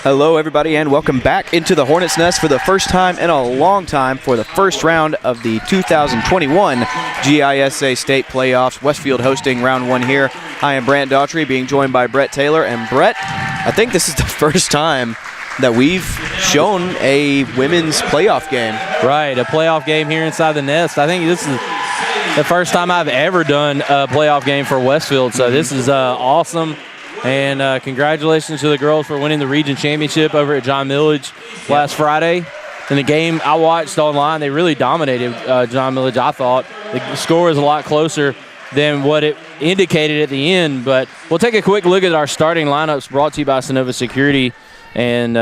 Hello, everybody, and welcome back into the Hornets Nest for the first time in a long time for the first round of the 2021 GISA State Playoffs. Westfield hosting round one here. I am Brant Daughtry, being joined by Brett Taylor. And Brett, I think this is the first time that we've shown a women's playoff game. Right, a playoff game here inside the Nest. I think this is the first time I've ever done a playoff game for Westfield, so this is awesome. And congratulations to the girls for winning the region championship over at John Millage last Friday. In the game I watched online, they really dominated John Millage, I thought. The score was a lot closer than what it indicated at the end. But we'll take a quick look at our starting lineups brought to you by Sonova Security. And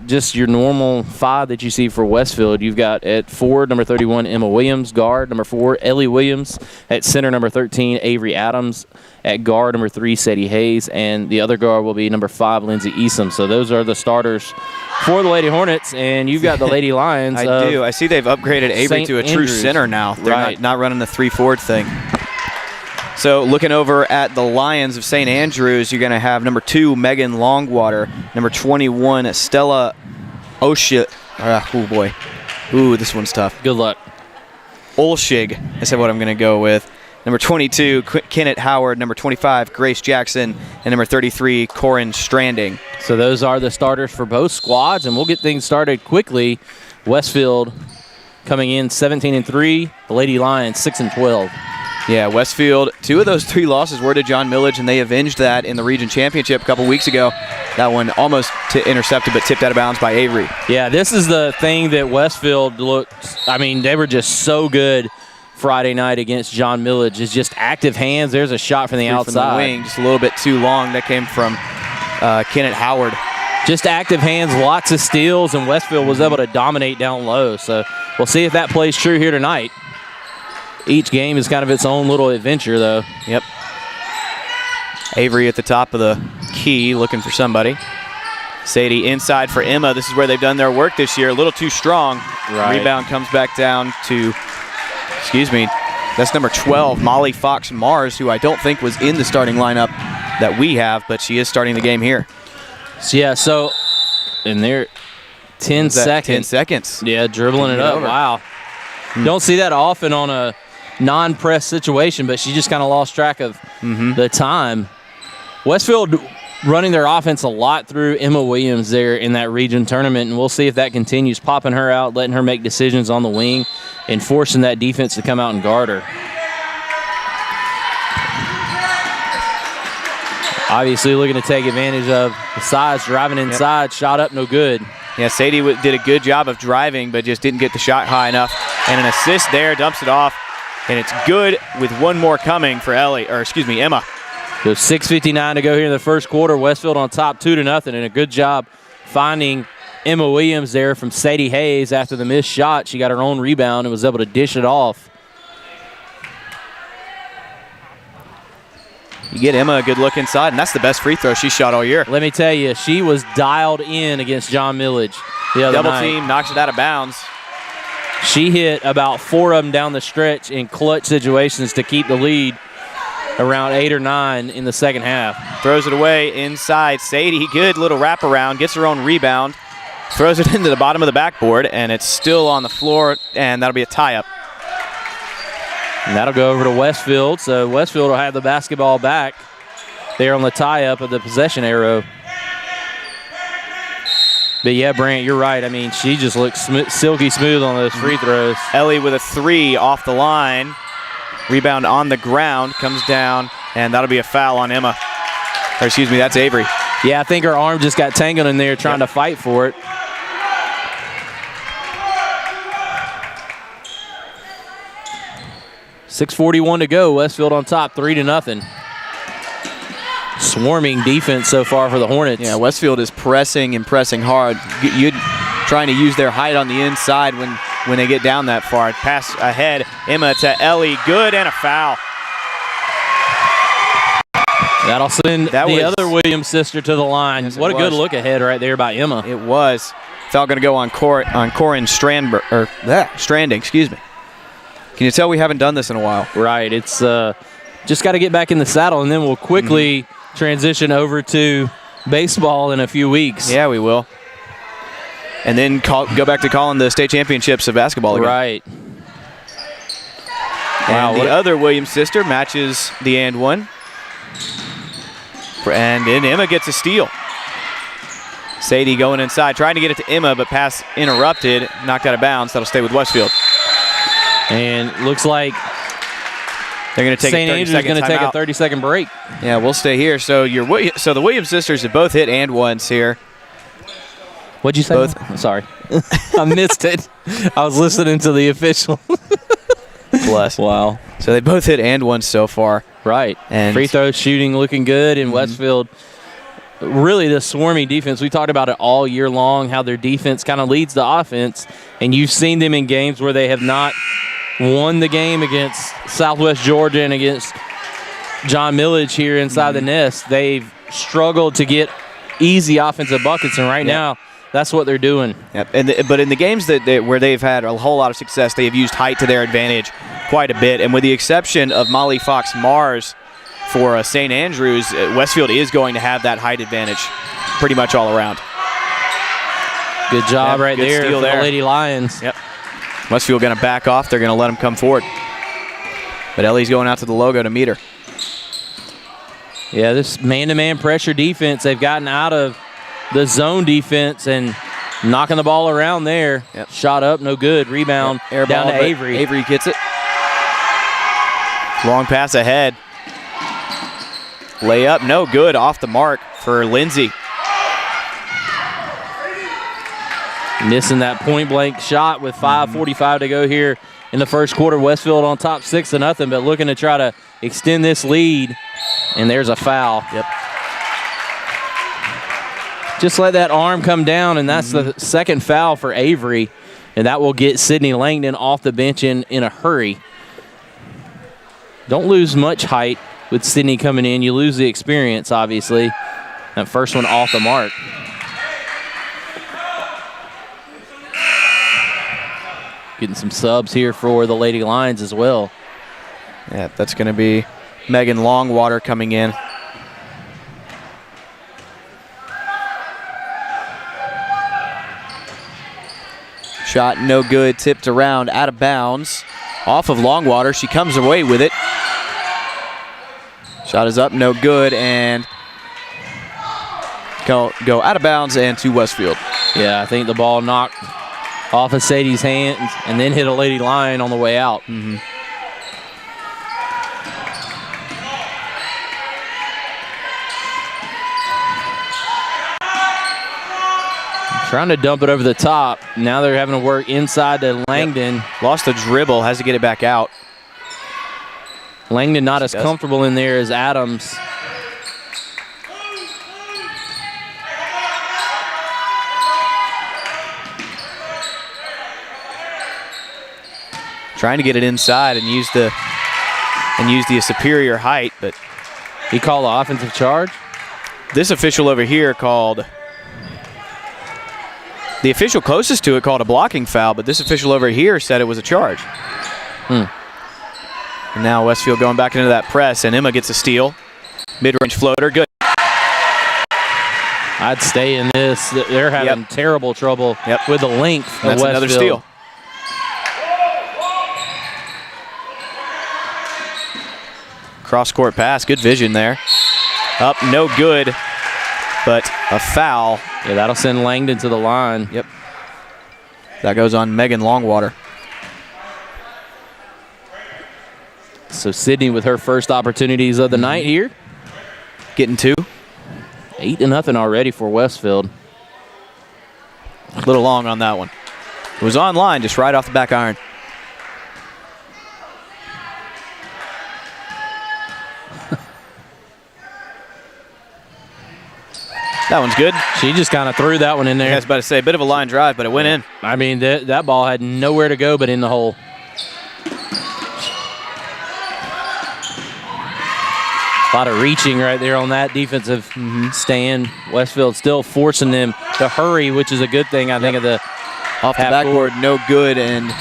just your normal five that you see for Westfield. You've got at forward, number 31, Emma Williams. Guard, number 4, Ellie Williams. At center, number 13, Avery Adams. At guard, number 3, Sadie Hayes. And the other guard will be number 5, Lindsay Easom. So those are the starters for the Lady Hornets. And you've got the Lady Lions. I do. I see they've upgraded Avery to a true center now. They're not running the 3-forward thing. So looking over at the Lions of St. Andrews, you're going to have number 2, Megan Longwater, number 21, Stella Oshie. Oh, boy. Ooh, this one's tough. Good luck. Olshig, I said what I'm going to go with. Number 22, Kenneth Howard, number 25, Grace Jackson, and number 33, Corin Stranding. So those are the starters for both squads, and we'll get things started quickly. Westfield coming in 17-3, the Lady Lions 6-12. Yeah, Westfield, 2 of those 3 losses were to John Millage, and they avenged that in the region championship a couple weeks ago. That one almost intercepted but tipped out of bounds by Avery. Yeah, this is the thing that Westfield looked, I mean, they were just so good Friday night against John Millage. It's just active hands. There's a shot from the outside. From the wing, just a little bit too long. That came from Kenneth Howard. Just active hands, lots of steals, and Westfield was able to dominate down low. So we'll see if that plays true here tonight. Each game is kind of its own little adventure, though. Yep. Avery at the top of the key looking for somebody. Sadie inside for Emma. This is where they've done their work this year. A little too strong. Right. Rebound comes back down to, that's number 12, Molly Fox Mars, who I don't think was in the starting lineup that we have, but she is starting the game here. So, yeah, so in there, 10 seconds. 10 seconds. Yeah, dribbling it up. Wow. Don't see that often on a non-press situation, but she just kind of lost track of the time. Westfield running their offense a lot through Emma Williams there in that region tournament, and we'll see if that continues, popping her out, letting her make decisions on the wing, and forcing that defense to come out and guard her. Obviously looking to take advantage of the size, driving inside, shot up, no good. Yeah, Sadie did a good job of driving, but just didn't get the shot high enough. And an assist there, dumps it off, and it's good with one more coming for Emma. So 6:59 to go here in the first quarter. Westfield on top 2-0, and a good job finding Emma Williams there from Sadie Hayes after the missed shot. She got her own rebound and was able to dish it off. You get Emma a good look inside, and that's the best free throw she shot all year. Let me tell you, she was dialed in against John Millage the other night. Double team, knocks it out of bounds. She hit about 4 of them down the stretch in clutch situations to keep the lead around 8 or 9 in the second half. Throws it away inside. Sadie, good little wraparound, gets her own rebound, throws it into the bottom of the backboard, and it's still on the floor, and that'll be a tie-up. And that'll go over to Westfield, so Westfield will have the basketball back there on the tie-up of the possession arrow. But, yeah, Brant, you're right. I mean, she just looks silky smooth on those free throws. Ellie with a 3 off the line. Rebound on the ground, comes down, and that'll be a foul on Emma. Or excuse me, that's Avery. Yeah, I think her arm just got tangled in there trying to fight for it. .641 to go. Westfield on top, 3-0. Swarming defense so far for the Hornets. Yeah, Westfield is pressing and pressing hard. You're trying to use their height on the inside when they get down that far. Pass ahead, Emma to Ellie, good, and a foul. That'll send the other Williams sister to the line. Yes, what a good look ahead right there by Emma. It was. Foul going to go on Corin Stranding, excuse me. Can you tell we haven't done this in a while? Right. It's just got to get back in the saddle, and then we'll quickly transition over to baseball in a few weeks. Yeah, we will. And then go back to calling the state championships of basketball again. Right. And the other Williams sister matches the and one. And then Emma gets a steal. Sadie going inside, trying to get it to Emma, but pass interrupted, knocked out of bounds. That'll stay with Westfield. And looks like they're going to take St. Andrew's going to take a 30-second break. Yeah, we'll stay here. So the Williams sisters have both hit and ones here. What'd you say? Both. Sorry. I missed it. I was listening to the official. Bless. Wow. So they both hit and ones so far. Right. And free throw shooting looking good in Westfield. Really the swarmy defense. We talked about it all year long, how their defense kind of leads the offense. And you've seen them in games where they have not won the game against Southwest Georgia and against John Millage here inside the Nest. They've struggled to get easy offensive buckets, and right now that's what they're doing. Yep. But in the games where they've had a whole lot of success, they have used height to their advantage quite a bit. And with the exception of Molly Fox Mars for St. Andrews, Westfield is going to have that height advantage pretty much all around. Good job right there for the Lady Lions. Yep. Westfield going to back off. They're going to let them come forward. But Ellie's going out to the logo to meet her. Yeah, this man-to-man pressure defense, they've gotten out of the zone defense and knocking the ball around there. Yep. Shot up, no good. Rebound Air down ball, to Avery. Avery gets it. Long pass ahead. Layup, no good, off the mark for Lindsay. Missing that point-blank shot with 5:45 to go here in the first quarter. Westfield on top 6-0, but looking to try to extend this lead. And there's a foul. Yep. Just let that arm come down, and that's the second foul for Avery. And that will get Sydney Langdon off the bench in a hurry. Don't lose much height with Sydney coming in. You lose the experience, obviously. That first one off the mark. Getting some subs here for the Lady Lions as well. Yeah, that's going to be Megan Longwater coming in. Shot no good, tipped around, out of bounds. Off of Longwater, she comes away with it. Shot is up, no good, and go out of bounds and to Westfield. Yeah, I think the ball knocked off of Sadie's hands and then hit a Lady Lion on the way out. Trying to dump it over the top. Now they're having to work inside to Langdon. Yep. Lost the dribble, has to get it back out. Langdon not as comfortable in there as Adams. Trying to get it inside and use the superior height, but he called the offensive charge. This official over here called. The official closest to it called a blocking foul, but this official over here said it was a charge. And now Westfield going back into that press, and Emma gets a steal. Mid-range floater, good. I'd stay in this. They're having terrible trouble with the length of That's Westfield. Another steal. Cross-court pass, good vision there. Up, no good, but a foul. Yeah, that'll send Langdon to the line. Yep. That goes on Megan Longwater. So Sydney with her first opportunities of the night here. Getting two. 8-0 already for Westfield. A little long on that one. It was on line, just right off the back iron. That one's good. She just kind of threw that one in there. I was about to say, a bit of a line drive, but it went in. I mean, that ball had nowhere to go but in the hole. A lot of reaching right there on that defensive stand. Westfield still forcing them to hurry, which is a good thing, I think, of the off the backboard, no good, and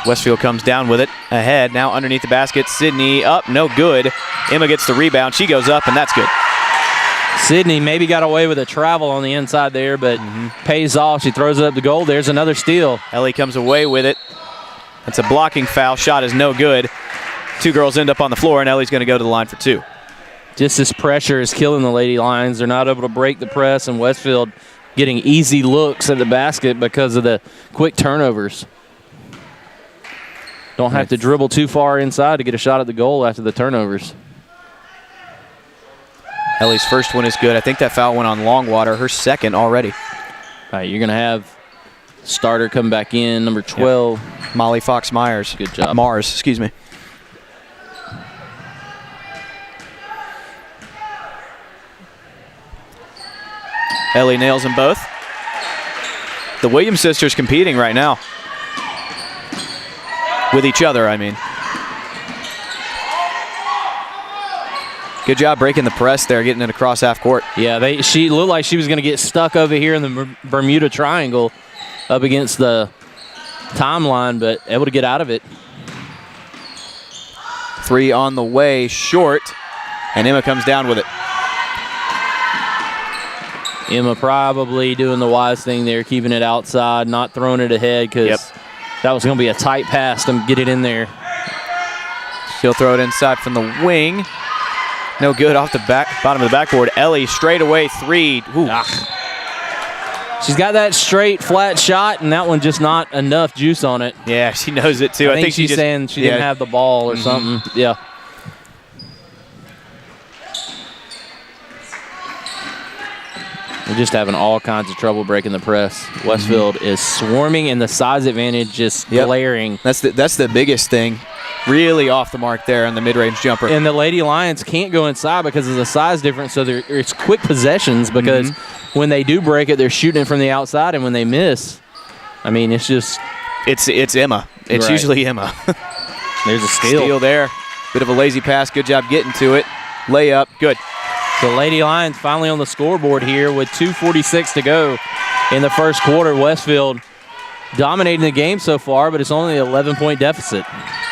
Westfield comes down with it ahead. Now underneath the basket, Sydney up, no good. Emma gets the rebound. She goes up, and that's good. Sydney maybe got away with a travel on the inside there, but pays off. She throws it up the goal. There's another steal. Ellie comes away with it. That's a blocking foul. Shot is no good. Two girls end up on the floor, and Ellie's going to go to the line for two. Just this pressure is killing the Lady Lions. They're not able to break the press, and Westfield getting easy looks at the basket because of the quick turnovers. Don't have to dribble too far inside to get a shot at the goal after the turnovers. Ellie's first one is good. I think that foul went on Longwater, her second already. All right, you're going to have starter come back in, number 12. Yep. Molly Fox-Myers. Good job. Mars, excuse me. Ellie nails them both. The Williams sisters competing right now. With each other, I mean. Good job breaking the press there, getting it across half court. Yeah, she looked like she was going to get stuck over here in the Bermuda Triangle up against the timeline, but able to get out of it. Three on the way, short, and Emma comes down with it. Emma probably doing the wise thing there, keeping it outside, not throwing it ahead because that was going to be a tight pass to get it in there. She'll throw it inside from the wing. No good off the bottom of the backboard. Ellie straight away three. She's got that straight, flat shot, and that one just not enough juice on it. Yeah, she knows it too. I think she's saying she didn't have the ball or something. Yeah. We're just having all kinds of trouble breaking the press. Westfield is swarming, and the size advantage just glaring. That's the biggest thing. Really off the mark there on the mid-range jumper. And the Lady Lions can't go inside because of the size difference, so it's quick possessions because when they do break it, they're shooting it from the outside, and when they miss, I mean, it's just... It's Emma. It's usually Emma. There's a steal. Steal there. Bit of a lazy pass. Good job getting to it. Layup. Good. So Lady Lions finally on the scoreboard here with 2:46 to go in the first quarter. Westfield dominating the game so far, but it's only an 11-point deficit.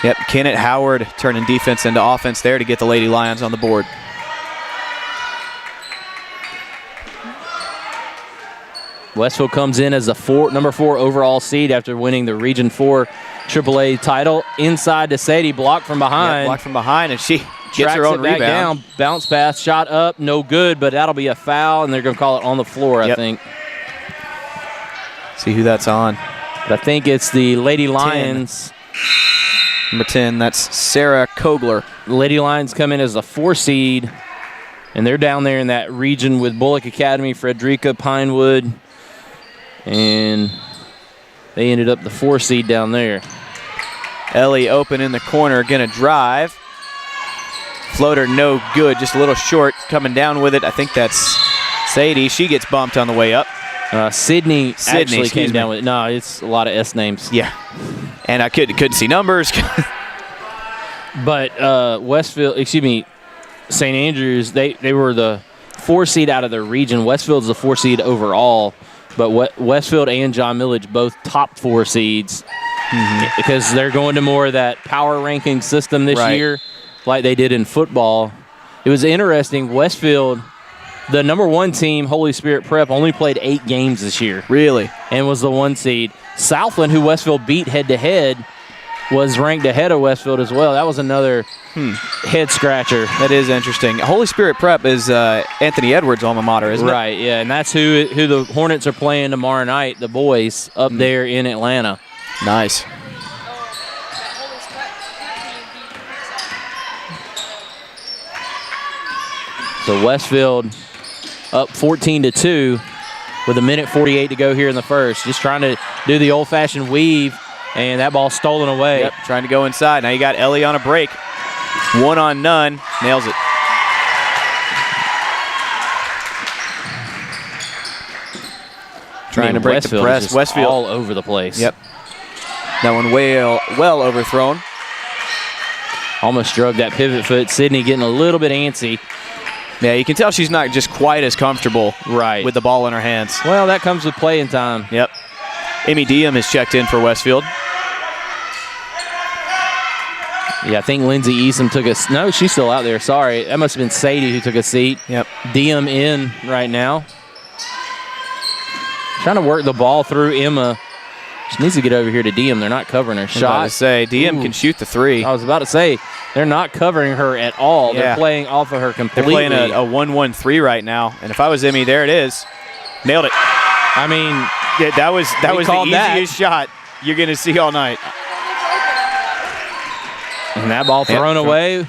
Yep, Kenneth Howard turning defense into offense there to get the Lady Lions on the board. Westfield comes in as the number 4 overall seed after winning the Region 4 AAA title. Inside to Sadie, blocked from behind. Blocked from behind, and she gets her own rebound. Down, bounce pass, shot up, no good, but that'll be a foul, and they're going to call it on the floor, I think. See who that's on. But I think it's the Lady Lions. Number 10, that's Sarah Kogler. Lady Lions come in as a 4 seed, and they're down there in that region with Bullock Academy, Frederica, Pinewood, and they ended up the 4 seed down there. Ellie open in the corner, gonna drive. Floater no good, just a little short. Coming down with it, I think that's Sadie. She gets bumped on the way up. Sydney actually came down with it. No, it's a lot of S names. Yeah, and I couldn't see numbers. But Westfield, St. Andrews, they were the 4 seed out of their region. Westfield's the 4 seed overall, but Westfield and John Millage both top 4 seeds because they're going to more of that power ranking system this year like they did in football. It was interesting. Westfield, the number 1 team, Holy Spirit Prep, only played 8 games this year. Really? And was the 1 seed. Southland, who Westfield beat head-to-head, was ranked ahead of Westfield as well. That was another head-scratcher. That is interesting. Holy Spirit Prep is Anthony Edwards' alma mater, isn't it? Right, yeah, and that's who the Hornets are playing tomorrow night, the boys, up there in Atlanta. Nice. So Westfield up 14-2 with 1:48 to go here in the first. Just trying to do the old-fashioned weave, and that ball stolen away. Yep, trying to go inside. Now you got Ellie on a break. 1 on none. Nails it. Trying to break the press. Westfield all over the place. Yep. That one well overthrown. Almost drug that pivot foot. Sydney getting a little bit antsy. Yeah, you can tell she's not just quite as comfortable with the ball in her hands. Well, that comes with playing time. Yep. Amy Diem has checked in for Westfield. Yeah, I think Lindsay Easom took a – no, she's still out there. Sorry. That must have been Sadie who took a seat. Yep. Diem in right now. Trying to work the ball through Emma. She needs to get over here to Diem. They're not covering her shot. I was about to say, Diem can shoot the three. I was about to say, they're not covering her at all. Yeah. They're playing off of her completely. They're playing a 1-1-3 right now. And if I was Emmy, there it is. Nailed it. I mean, yeah, that was the easiest shot you're going to see all night. And that ball thrown away.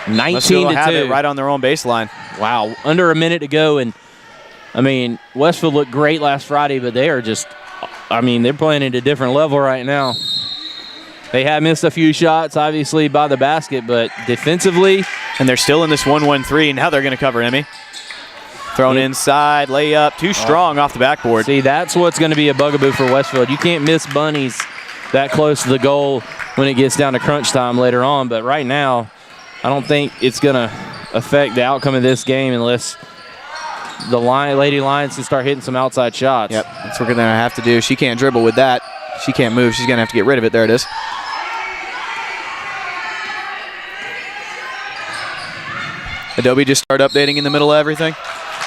19-2. Have it right on their own baseline. Wow, under a minute to go. And, I mean, Westfield looked great last Friday, but they are just, I mean, they're playing at a different level right now. They have missed a few shots, obviously, by the basket, but defensively. And they're still in this 1-1-3. Now they're going to cover Emmy. Thrown inside, layup, too strong off the backboard. See, that's what's going to be a bugaboo for Westfield. You can't miss bunnies that close to the goal when it gets down to crunch time later on. But right now, I don't think it's going to affect the outcome of this game unless the Lady Lions can start hitting some outside shots. Yep, that's what we're going to have to do. She can't dribble with that. She can't move. She's going to have to get rid of it. There it is. Adobe just start updating in the middle of everything?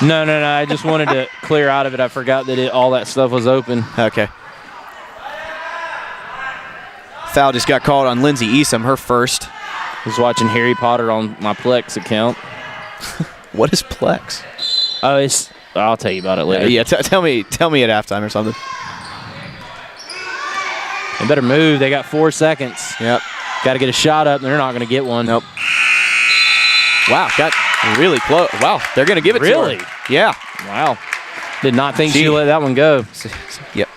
No. I just wanted to clear out of it. I forgot that all that stuff was open. Okay. Foul just got called on Lindsay Easom, her first. I was watching Harry Potter on my Plex account. What is Plex? Oh, I'll tell you about it later. Yeah, tell me at halftime or something. They better move. They got 4 seconds. Yep. Got to get a shot up, and they're not going to get one. Nope. Wow, got really close. Wow, they're going to give it to her. Really? Yeah. Wow. Did not think she let that one go. Yep.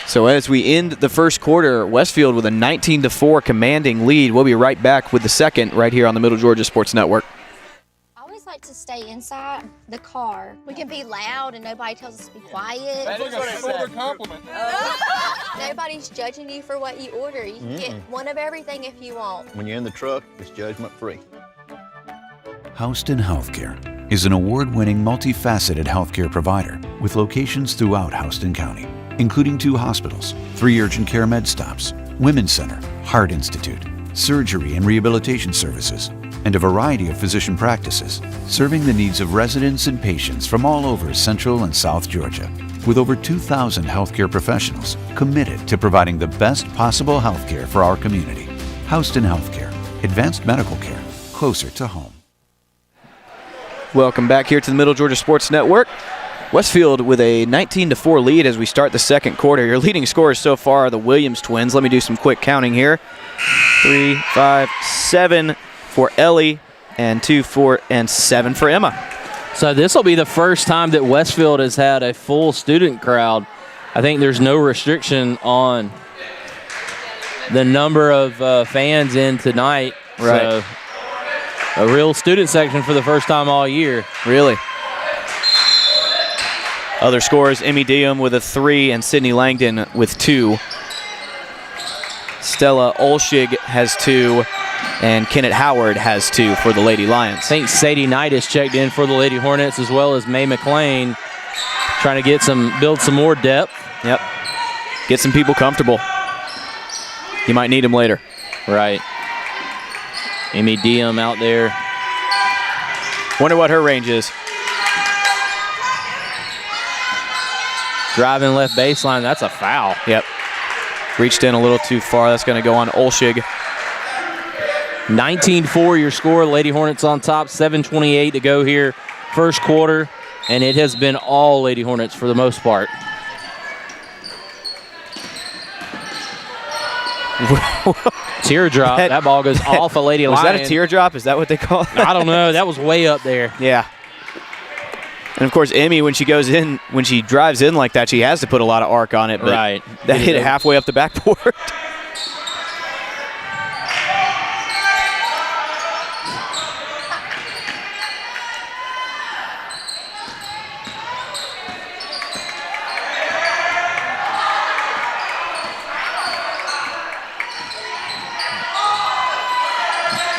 So as we end the first quarter, Westfield with a 19-4 commanding lead. We'll be right back with the second right here on the Middle Georgia Sports Network. I always like to stay inside the car. We can be loud and nobody tells us to be quiet. That is a shoulder compliment. Nobody's judging you for what you order. You can get one of everything if you want. When you're in the truck, it's judgment free. Houston Healthcare is an award-winning, multifaceted healthcare provider with locations throughout Houston County, including 2 hospitals, 3 urgent care med stops, Women's Center, Heart Institute, surgery and rehabilitation services, and a variety of physician practices, serving the needs of residents and patients from all over Central and South Georgia, with over 2,000 healthcare professionals committed to providing the best possible healthcare for our community. Houston Healthcare, advanced medical care, closer to home. Welcome back here to the Middle Georgia Sports Network. Westfield with a 19-4 lead as we start the second quarter. Your leading scorers so far are the Williams twins. Let me do some quick counting here. 3, 5, 7 for Ellie, and 2, 4, and 7 for Emma. So this will be the first time that Westfield has had a full student crowd. I think there's no restriction on the number of fans in tonight. Right. So a real student section for the first time all year. Really. Other scorers, Emmy Diem with a 3 and Sydney Langdon with 2. Stella Olshig has 2 and Kenneth Howard has 2 for the Lady Lions. I think Sadie Knight has checked in for the Lady Hornets as well as May McLean, trying to build some more depth. Yep. Get some people comfortable. You might need them later. Right. Emmy Diem out there. Wonder what her range is. Driving left baseline, that's a foul. Yep. Reached in a little too far. That's going to go on Olshig. 19-4 your score. Lady Hornets on top. 7:28 to go here. First quarter. And it has been all Lady Hornets for the most part. Teardrop. That ball goes off a Lady Lion. Was that a teardrop? Is that what they call it? I don't know. That was way up there. Yeah. And, of course, Emmy, when she goes in, when she drives in like that, she has to put a lot of arc on it. But right. That hit it halfway up the backboard.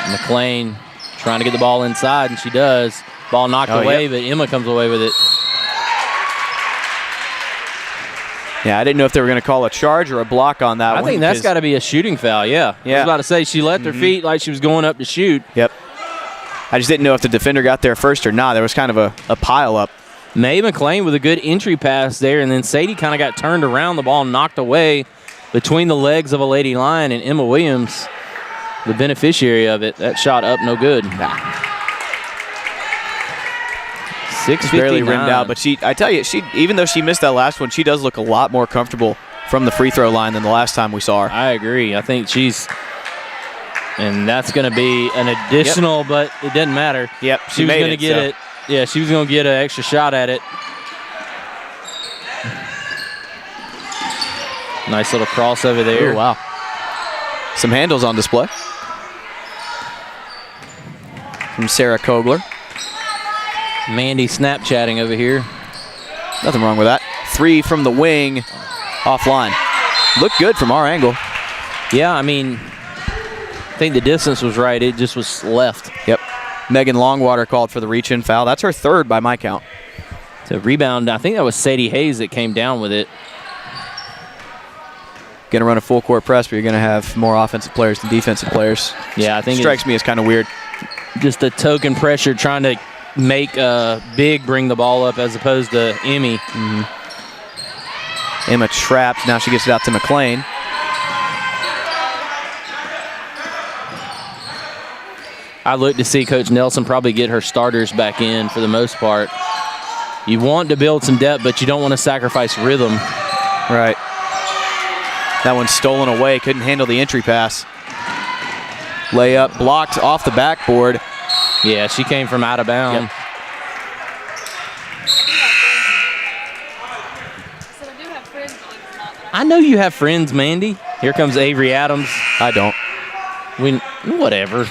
McLean trying to get the ball inside, and she does. Ball knocked away, but Emma comes away with it. Yeah, I didn't know if they were going to call a charge or a block on that one. I think that's got to be a shooting foul, yeah. I was about to say she left her feet like she was going up to shoot. Yep. I just didn't know if the defender got there first or not. There was kind of a pile-up. Mae McLean with a good entry pass there, and then Sadie kind of got turned around, the ball knocked away between the legs of a Lady Lion, and Emma Williams, the beneficiary of it. That shot up, no good. 6:59. Barely rimmed out, but I tell you, even though she missed that last one, she does look a lot more comfortable from the free throw line than the last time we saw her. I agree. I think and that's going to be an additional, but it doesn't matter. Yep, she was going to get it. Yeah, she was going to get an extra shot at it. Nice little crossover there. Ooh, wow. Some handles on display from Sarah Kogler. Mandy Snapchatting over here. Nothing wrong with that. 3 from the wing, offline. Looked good from our angle. Yeah, I mean, I think the distance was right. It just was left. Yep. Megan Longwater called for the reach-in foul. That's her third by my count. To rebound, I think that was Sadie Hayes that came down with it. Going to run a full court press, but you're going to have more offensive players than defensive players. Yeah, I think strikes me as kind of weird. Just a token pressure trying to make Big bring the ball up as opposed to Emmy. Emma trapped. Now she gets it out to McLean. I look to see Coach Nelson probably get her starters back in for the most part. You want to build some depth, but you don't want to sacrifice rhythm. Right. That one's stolen away. Couldn't handle the entry pass. Layup blocked off the backboard. Yeah, she came from out of bounds. Yep. I know you have friends, Mandy. Here comes Avery Adams. I don't. Whatever.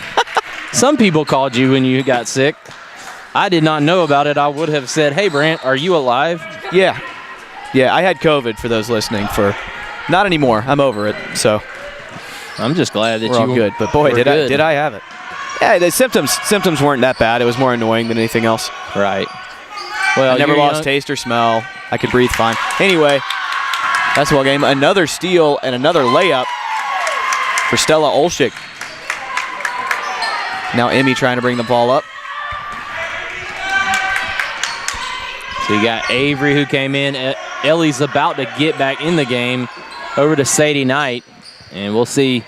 Some people called you when you got sick. I did not know about it. I would have said, hey, Brant, are you alive? Yeah. Yeah, I had COVID for those listening not anymore. I'm over it, so. I'm just glad that we're all good. But boy, did I have it. Yeah, the symptoms weren't that bad. It was more annoying than anything else. Right. Well, I never lost taste or smell. I could breathe fine. Anyway, basketball game. Another steal and another layup for Stella Olschick. Now Emmy trying to bring the ball up. So you got Avery who came in. Ellie's about to get back in the game over to Sadie Knight. And we'll see.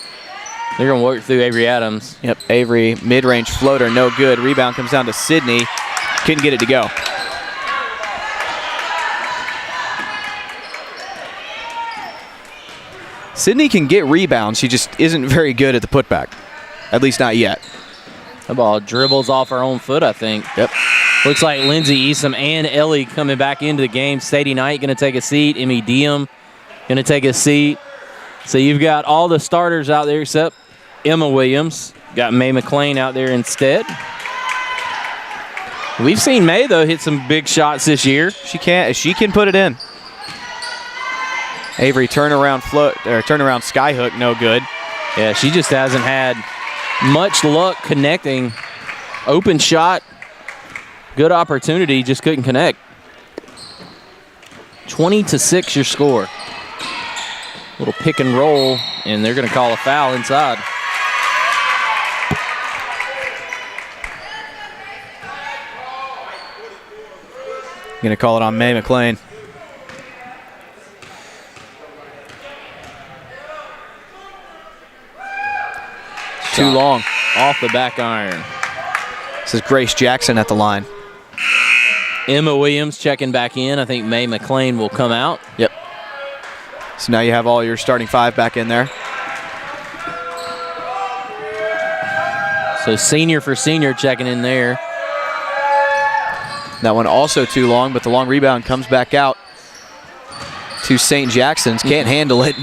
They're going to work through Avery Adams. Yep, Avery, mid-range floater, no good. Rebound comes down to Sydney. Couldn't get it to go. Sydney can get rebounds. She just isn't very good at the putback. At least not yet. The ball dribbles off her own foot, I think. Yep. Looks like Lindsay Easom and Ellie coming back into the game. Sadie Knight going to take a seat. Emmy Diem going to take a seat. So you've got all the starters out there except Emma Williams. Got Mae McLean out there instead. We've seen Mae, though, hit some big shots this year. She can put it in. Avery turnaround skyhook, no good. Yeah, she just hasn't had much luck connecting. Open shot, good opportunity, just couldn't connect. 20-6 your score. Little pick and roll, and they're going to call a foul inside. Going to call it on Mae McLean. Too long. Off the back iron. This is Grace Jackson at the line. Emma Williams checking back in. I think Mae McLean will come out. Yep. So now you have all your starting 5 back in there. So senior for senior checking in there. That one also too long, but the long rebound comes back out to St. Jackson's. Can't handle it.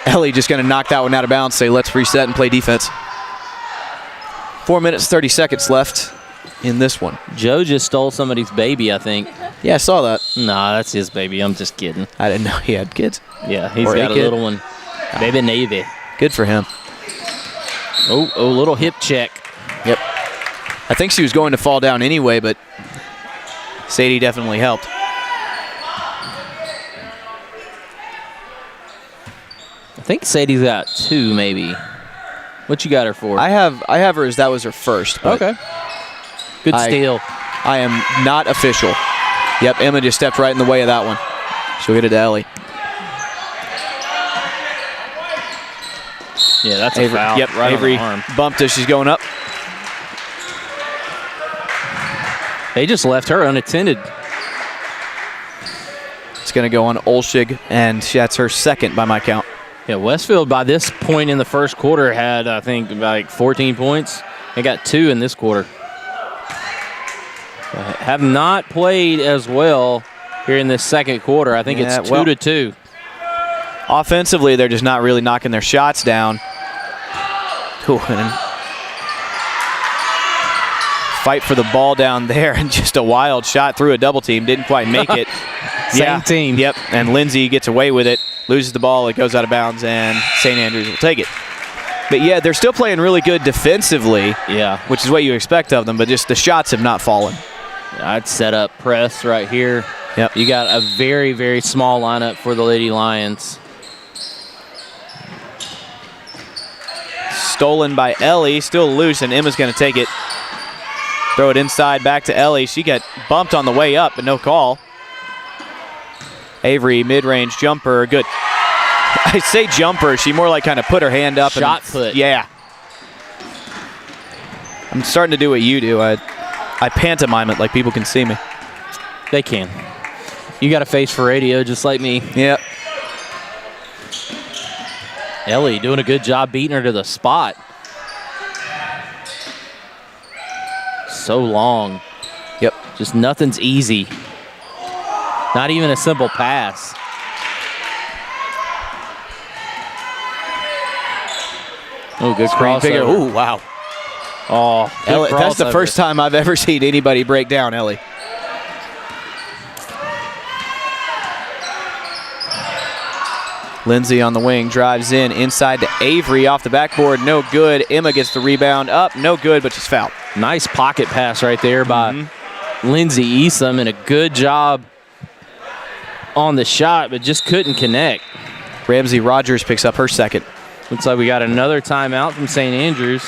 Ellie just going to knock that one out of bounds, say let's reset and play defense. 4 minutes, 30 seconds left in this one. Joe just stole somebody's baby, I think. Yeah, I saw that. Nah, that's his baby. I'm just kidding. I didn't know he had kids. Yeah, he's got a little one. Baby Navy. Good for him. Oh, little hip check. Yep. I think she was going to fall down anyway, but Sadie definitely helped. think Sadie's got 2, maybe. What you got her for? I have her as that was her first. But okay. Good steal. I am not official. Yep, Emma just stepped right in the way of that one. She'll get it to Ellie. Yeah, that's a foul. Yep, right Avery on the arm. bumped as she's going up. They just left her unattended. It's going to go on Olshig, and that's her second by my count. Yeah, Westfield by this point in the first quarter had, I think, like 14 points. They got 2 in this quarter. Have not played as well here in this second quarter. I think it's 2-2. Offensively, they're just not really knocking their shots down. Ooh, and fight for the ball down there, and just a wild shot through a double team. Didn't quite make it. Same team. Yep, and Lindsay gets away with it, loses the ball, it goes out of bounds, and St. Andrews will take it. But yeah, they're still playing really good defensively, which is what you expect of them, but just the shots have not fallen. I'd set up press right here. Yep. You got a very, very small lineup for the Lady Lions. Stolen by Ellie, still loose, and Emma's going to take it. Throw it inside, back to Ellie. She got bumped on the way up, but no call. Avery, mid-range jumper, good. I say jumper, she more like kind of put her hand up. Shot put. Yeah. I'm starting to do what you do. I pantomime it like people can see me. They can. You got a face for radio just like me. Yep. Ellie doing a good job beating her to the spot. So long. Yep. Just nothing's easy. Not even a simple pass. Oh, good crossover. Oh, wow. Oh, Ellie, that's the first time I've ever seen anybody break down Ellie. Lindsay on the wing, drives in, inside to Avery, off the backboard, no good. Emma gets the rebound up, no good, but she's fouled. Nice pocket pass right there by Lindsay Easom, and a good job on the shot, but just couldn't connect. Ramsey Rogers picks up her second. Looks like we got another timeout from St. Andrews.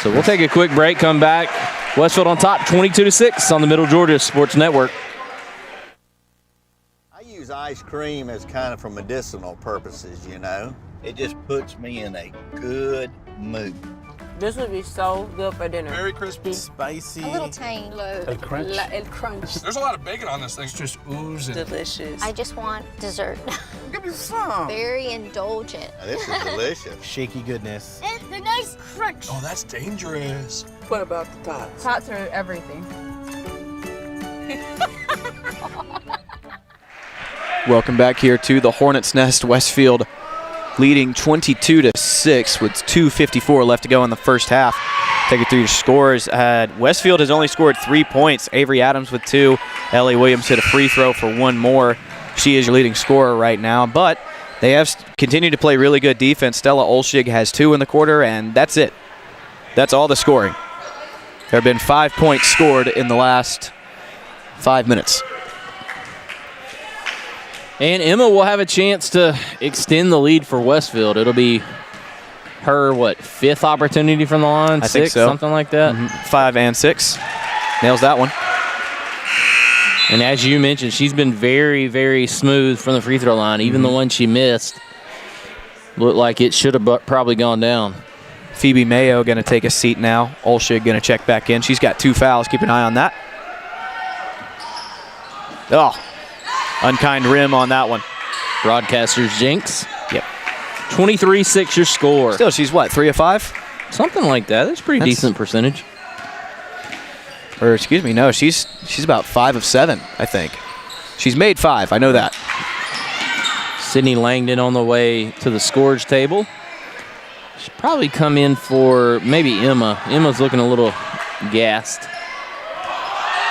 So we'll take a quick break, come back. Westfield on top, 22-6 on the Middle Georgia Sports Network. I use ice cream as kind of for medicinal purposes, you know. It just puts me in a good mood. This would be so good for dinner. Very crispy, spicy. A little tang. El crunch. El crunch. There's a lot of bacon on this thing. It's just oozing. Delicious. I just want dessert. Give me some. Very indulgent. Now, this is delicious. Shaky goodness. And the nice crunch. Oh, that's dangerous. What about the tots? Tots are everything. Welcome back here to the Hornets Nest. Westfield leading 22-6 with 2:54 left to go in the first half. Take it through your scores. Westfield has only scored 3 points. Avery Adams with 2. Ellie Williams hit a free throw for 1 more. She is your leading scorer right now, but they have continued to play really good defense. Stella Olshig has 2 in the quarter, and that's it. That's all the scoring. There have been 5 points scored in the last 5 minutes. And Emma will have a chance to extend the lead for Westfield. It'll be her, 5th opportunity from the line? I think 6th, so. something like that? 5 and 6. Nails that one. And as you mentioned, she's been very, very smooth from the free throw line. Even the one she missed looked like it should have probably gone down. Phoebe Mayo going to take a seat now. Olshig going to check back in. She's got 2 fouls. Keep an eye on that. Oh, unkind rim on that one. Broadcaster's jinx. Yep. 23-6 your score. Still, she's 3 of 5? Something like that. That's a pretty decent percentage. Or excuse me, no, she's about 5 of 7, I think. She's made 5, I know that. Sydney Langdon on the way to the scores table. Should probably come in for maybe Emma. Emma's looking a little gassed.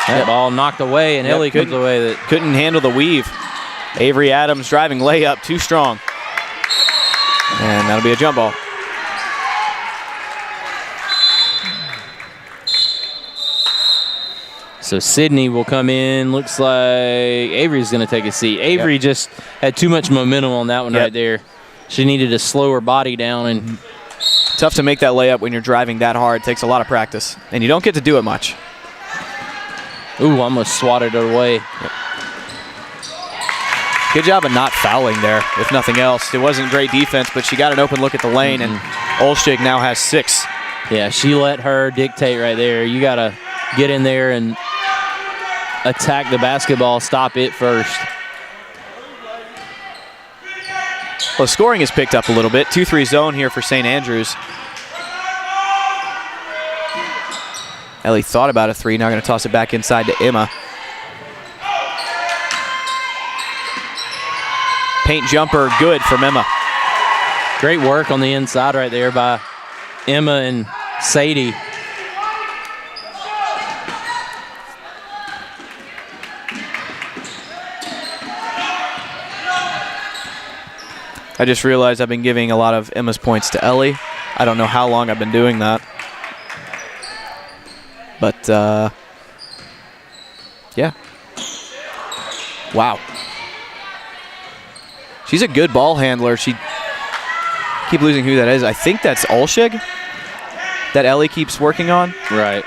That ball knocked away, and Ellie comes away. That couldn't handle the weave. Avery Adams driving layup, too strong. And that'll be a jump ball. So Sydney will come in. Looks like Avery's going to take a seat. Avery just had too much momentum on that one right there. she needed to slow her body down. And tough to make that layup when you're driving that hard. It takes a lot of practice, and you don't get to do it much. ooh, almost swatted it away. Good job of not fouling there, if nothing else. It wasn't great defense, but she got an open look at the lane, and Olszig now has 6. Yeah, she let her dictate right there. You got to get in there and attack the basketball, stop it first. Well, scoring has picked up a little bit. 2-3 zone here for St. Andrews. Ellie thought about a 3, now going to toss it back inside to Emma. Paint jumper, good from Emma. Great work on the inside right there by Emma and Sadie. I just realized I've been giving a lot of Emma's points to Ellie. I don't know how long I've been doing that. But, yeah. Wow. She's a good ball handler. She keep losing who that is. I think that's Olszig that Ellie keeps working on. Right.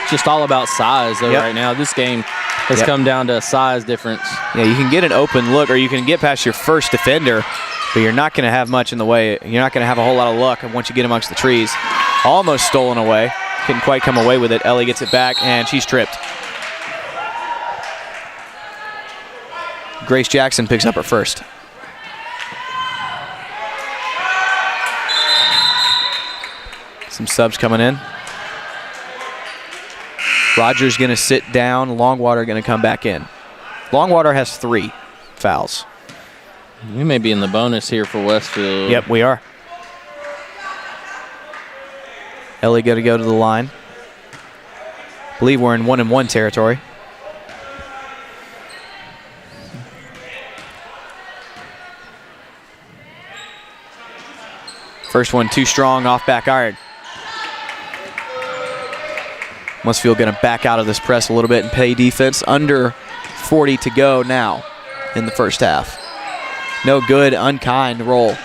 Just all about size, though, right now. This game has come down to a size difference. Yeah, you can get an open look, or you can get past your first defender, but you're not going to have much in the way. You're not going to have a whole lot of luck once you get amongst the trees. Almost stolen away. Couldn't quite come away with it. Ellie gets it back, and she's tripped. Grace Jackson picks up her first. Some subs coming in. Rogers going to sit down. Longwater going to come back in. Longwater has 3 fouls. We may be in the bonus here for Westfield. Yep, we are. Ellie got to go to the line. I believe we're in 1-and-1 territory. First one too strong, off back iron. Westfield going to back out of this press a little bit and play defense. Under 40 to go now in the first half. No good, unkind roll.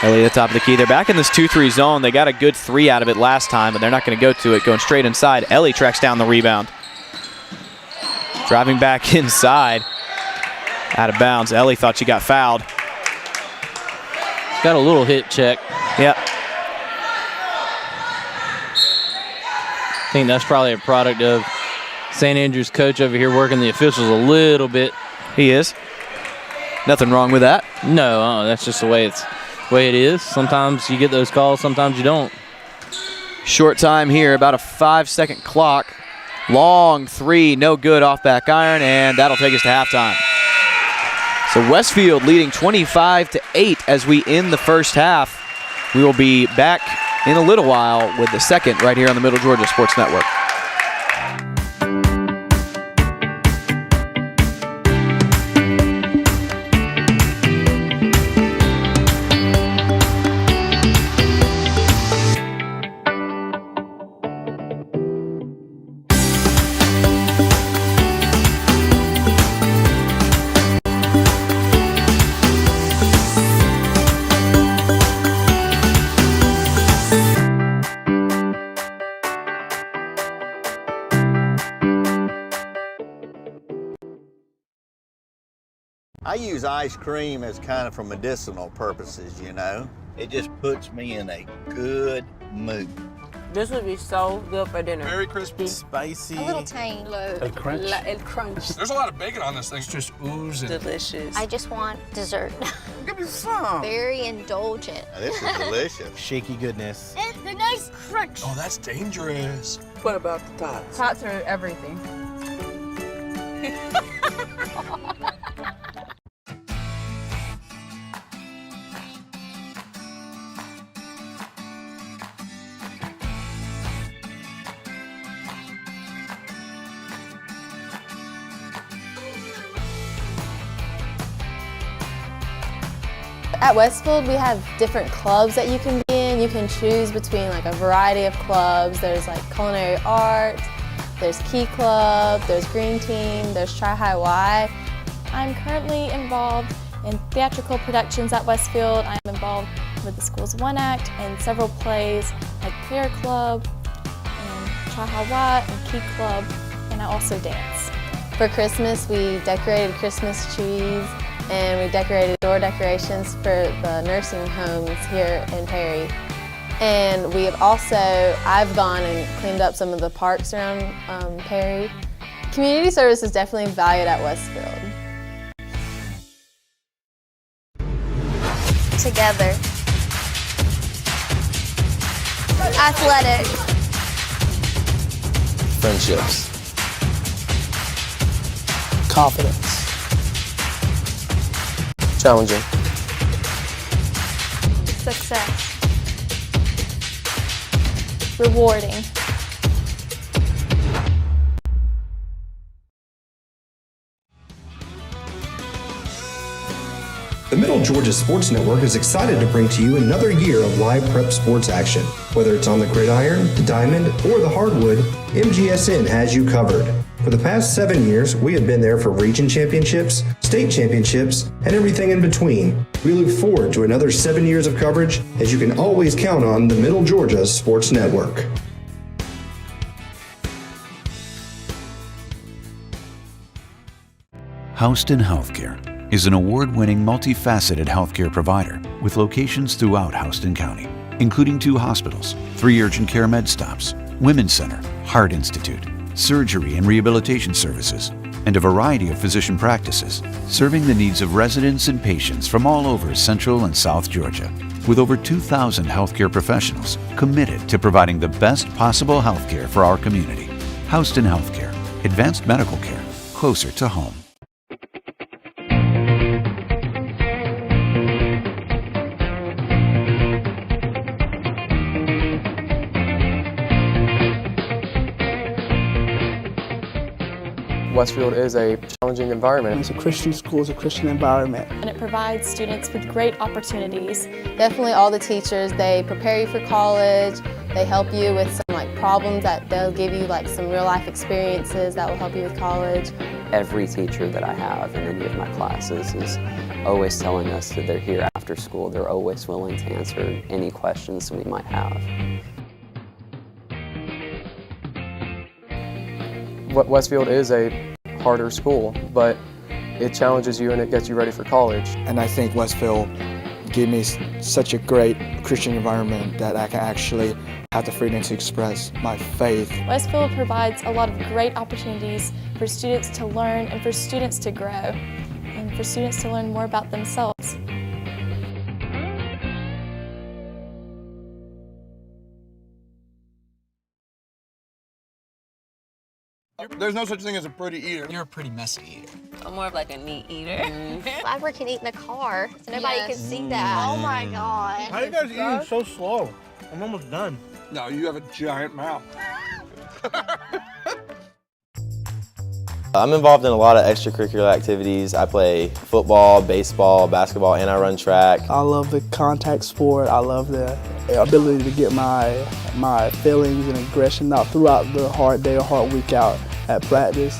Ellie at the top of the key. They're back in this 2-3 zone. They got a good 3 out of it last time, but they're not going to go to it. Going straight inside. Ellie tracks down the rebound. Driving back inside. Out of bounds. Ellie thought she got fouled. Got a little hit check. Yep. I think that's probably a product of St. Andrews' coach over here working the officials a little bit. He is. Nothing wrong with that. No, that's just the way it is. Sometimes you get those calls, sometimes you don't. Short time here, about a 5-second clock. Long 3, no good, off back iron, and that'll take us to halftime. So Westfield leading 25-8 as we end the first half. We will be back in a little while with the second right here on the Middle Georgia Sports Network. I use ice cream as kind of for medicinal purposes, you know. It just puts me in a good mood. This would be so good for dinner. Very crispy, spicy. A little tang. El crunch. El crunch. There's a lot of bacon on this thing. It's just oozing. Delicious. I just want dessert. Give me some. Very indulgent. Now, this is delicious. Shaky goodness. It's a nice crunch. Oh, that's dangerous. What about the tots? Tots are everything. At Westfield, we have different clubs that you can be in. You can choose between like a variety of clubs. There's like culinary arts, There's Key Club, there's Green Team, there's Tri High Y. I'm currently involved in theatrical productions at Westfield. I'm involved with the school's One Act and several plays like Prayer Club and Tri High Y and Key Club, and I also dance. For Christmas, we decorated Christmas trees and we decorated door decorations for the nursing homes here in Perry. And we have also, I've gone and cleaned up some of the parks around Perry. Community service is definitely valued at Westfield. Together. Athletic. Friendships. Confidence. Challenging. Success. Rewarding. The Middle Georgia Sports Network is excited to bring to you another year of live prep sports action. Whether it's on the gridiron, the diamond, or the hardwood, MGSN has you covered. For the past 7 years, we have been there for region championships, state championships, and everything in between. We look forward to another 7 years of coverage, as you can always count on the Middle Georgia Sports Network. Houston Healthcare is an award-winning multifaceted healthcare provider with locations throughout Houston County, including 2 hospitals, 3 urgent care med stops, Women's Center, Heart Institute, surgery and rehabilitation services, and a variety of physician practices, serving the needs of residents and patients from all over Central and South Georgia, with over 2,000 healthcare professionals committed to providing the best possible healthcare for our community. Houston Healthcare, advanced medical care, closer to home. Westfield is a challenging environment. It's a Christian school, it's a Christian environment. And it provides students with great opportunities. Definitely all the teachers, they prepare you for college, they help you with some problems that they'll give you some real life experiences that will help you with college. Every teacher that I have in any of my classes is always telling us that they're here after school. They're always willing to answer any questions we might have. Westfield is a harder school, but it challenges you and it gets you ready for college. And I think Westfield gave me such a great Christian environment that I can actually have the freedom to express my faith. Westfield provides a lot of great opportunities for students to learn and for students to grow and for students to learn more about themselves. There's no such thing as a pretty eater. You're a pretty messy eater. I'm more of a neat eater. Glad can eat in the car so nobody can see that. Oh my God. How are you guys eating so slow? I'm almost done. No, you have a giant mouth. I'm involved in a lot of extracurricular activities. I play football, baseball, basketball, and I run track. I love the contact sport. I love the ability to get my feelings and aggression out throughout the hard day or hard week out at practice.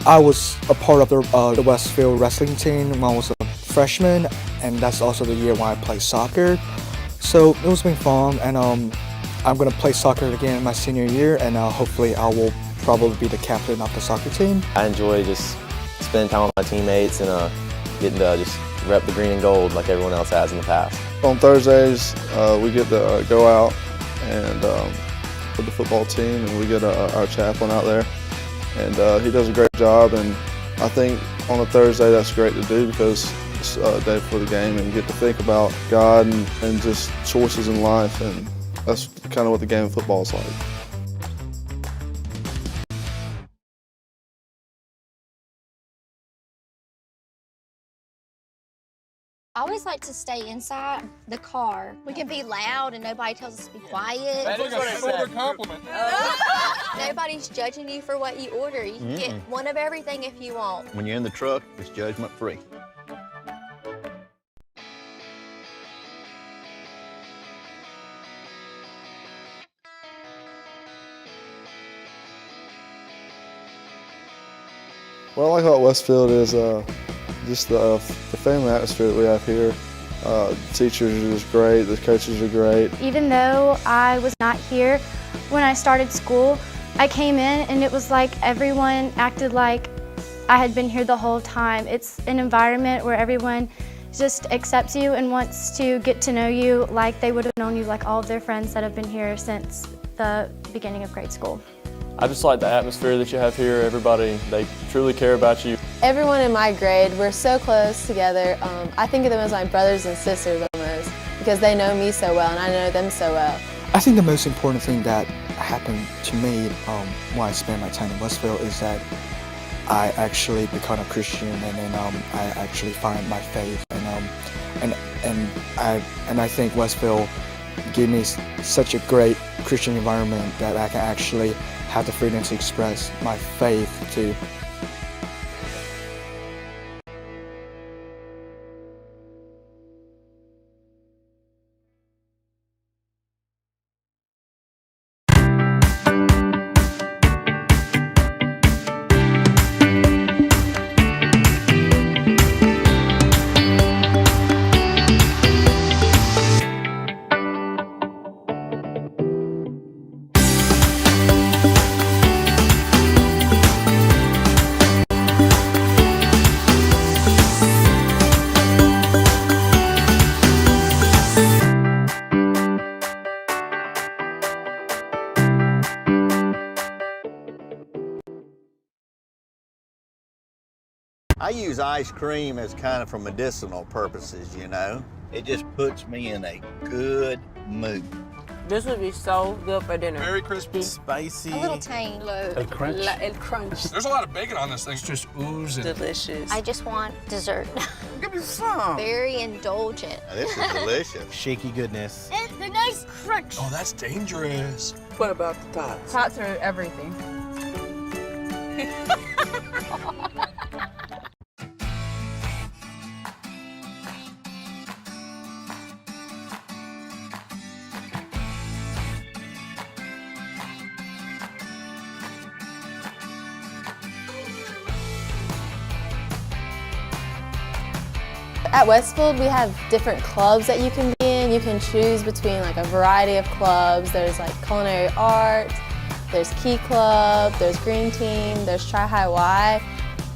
I was a part of the Westfield wrestling team when I was a freshman, and that's also the year when I played soccer. So it was been fun, and I'm going to play soccer again in my senior year, and hopefully I will probably be the captain of the soccer team. I enjoy just spending time with my teammates and getting to just rep the green and gold like everyone else has in the past. On Thursdays, we get to go out and with the football team, and we get our chaplain out there, and he does a great job. And I think on a Thursday that's great to do because it's a day before the game, and you get to think about God and just choices in life, and that's kind of what the game of football is like. I always like to stay inside the car. We can be loud and nobody tells us to be quiet. That's like a shoulder compliment. Nobody's judging you for what you order. You can get one of everything if you want. When you're in the truck, it's judgment free. What I like about Westfield is just the family atmosphere that we have here. The teachers are just great, the coaches are great. Even though I was not here when I started school, I came in and it was like everyone acted like I had been here the whole time. It's an environment where everyone just accepts you and wants to get to know you like they would have known you, like all of their friends that have been here since the beginning of grade school. I just like the atmosphere that you have here. Everybody, they truly care about you. Everyone in my grade, we're so close together. I think of them as my brothers and sisters almost, because they know me so well and I know them so well. I think the most important thing that happened to me when I spent my time in Westfield is that I actually become a Christian, and then I actually find my faith, and I think Westfield gave me such a great Christian environment that I can actually have the freedom to express my faith to. I use ice cream as kind of for medicinal purposes, you know. It just puts me in a good mood. This would be so good for dinner. Very crispy, spicy. A little tang. El crunch. El crunch. There's a lot of bacon on this thing. It's just oozing. Delicious. I just want dessert. Give me some. Very indulgent. Now, this is delicious. Shaky goodness. And the nice crunch. Oh, that's dangerous. What about the tots? Tots are everything. At Westfield, we have different clubs that you can be in. You can choose between like a variety of clubs. There's like culinary arts, there's Key Club, there's Green Team, there's Tri High Y.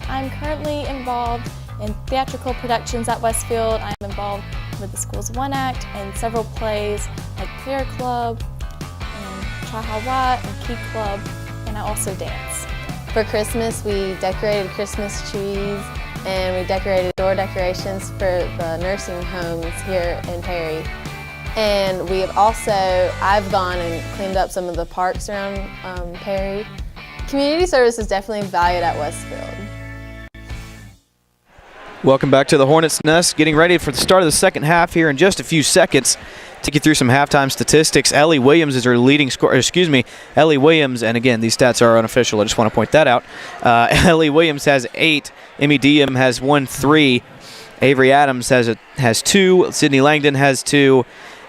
I'm currently involved in theatrical productions at Westfield. I'm involved with the school's One Act and several plays like Prayer Club, and Tri High Y, and Key Club, and I also dance. For Christmas, we decorated Christmas trees, and we decorated door decorations for the nursing homes here in Perry. And we have also, I've gone and cleaned up some of the parks around Perry. Community service is definitely valued at Westfield. Welcome back to the Hornets Nest. Getting ready for the start of the second half here in just a few seconds. Take you through some halftime statistics. Ellie Williams is her leading scorer. Ellie Williams, and again, these stats are unofficial. I just want to point that out. Ellie Williams has 8. Emmy Diem has 3. Avery Adams has 2. Sydney Langdon has 2.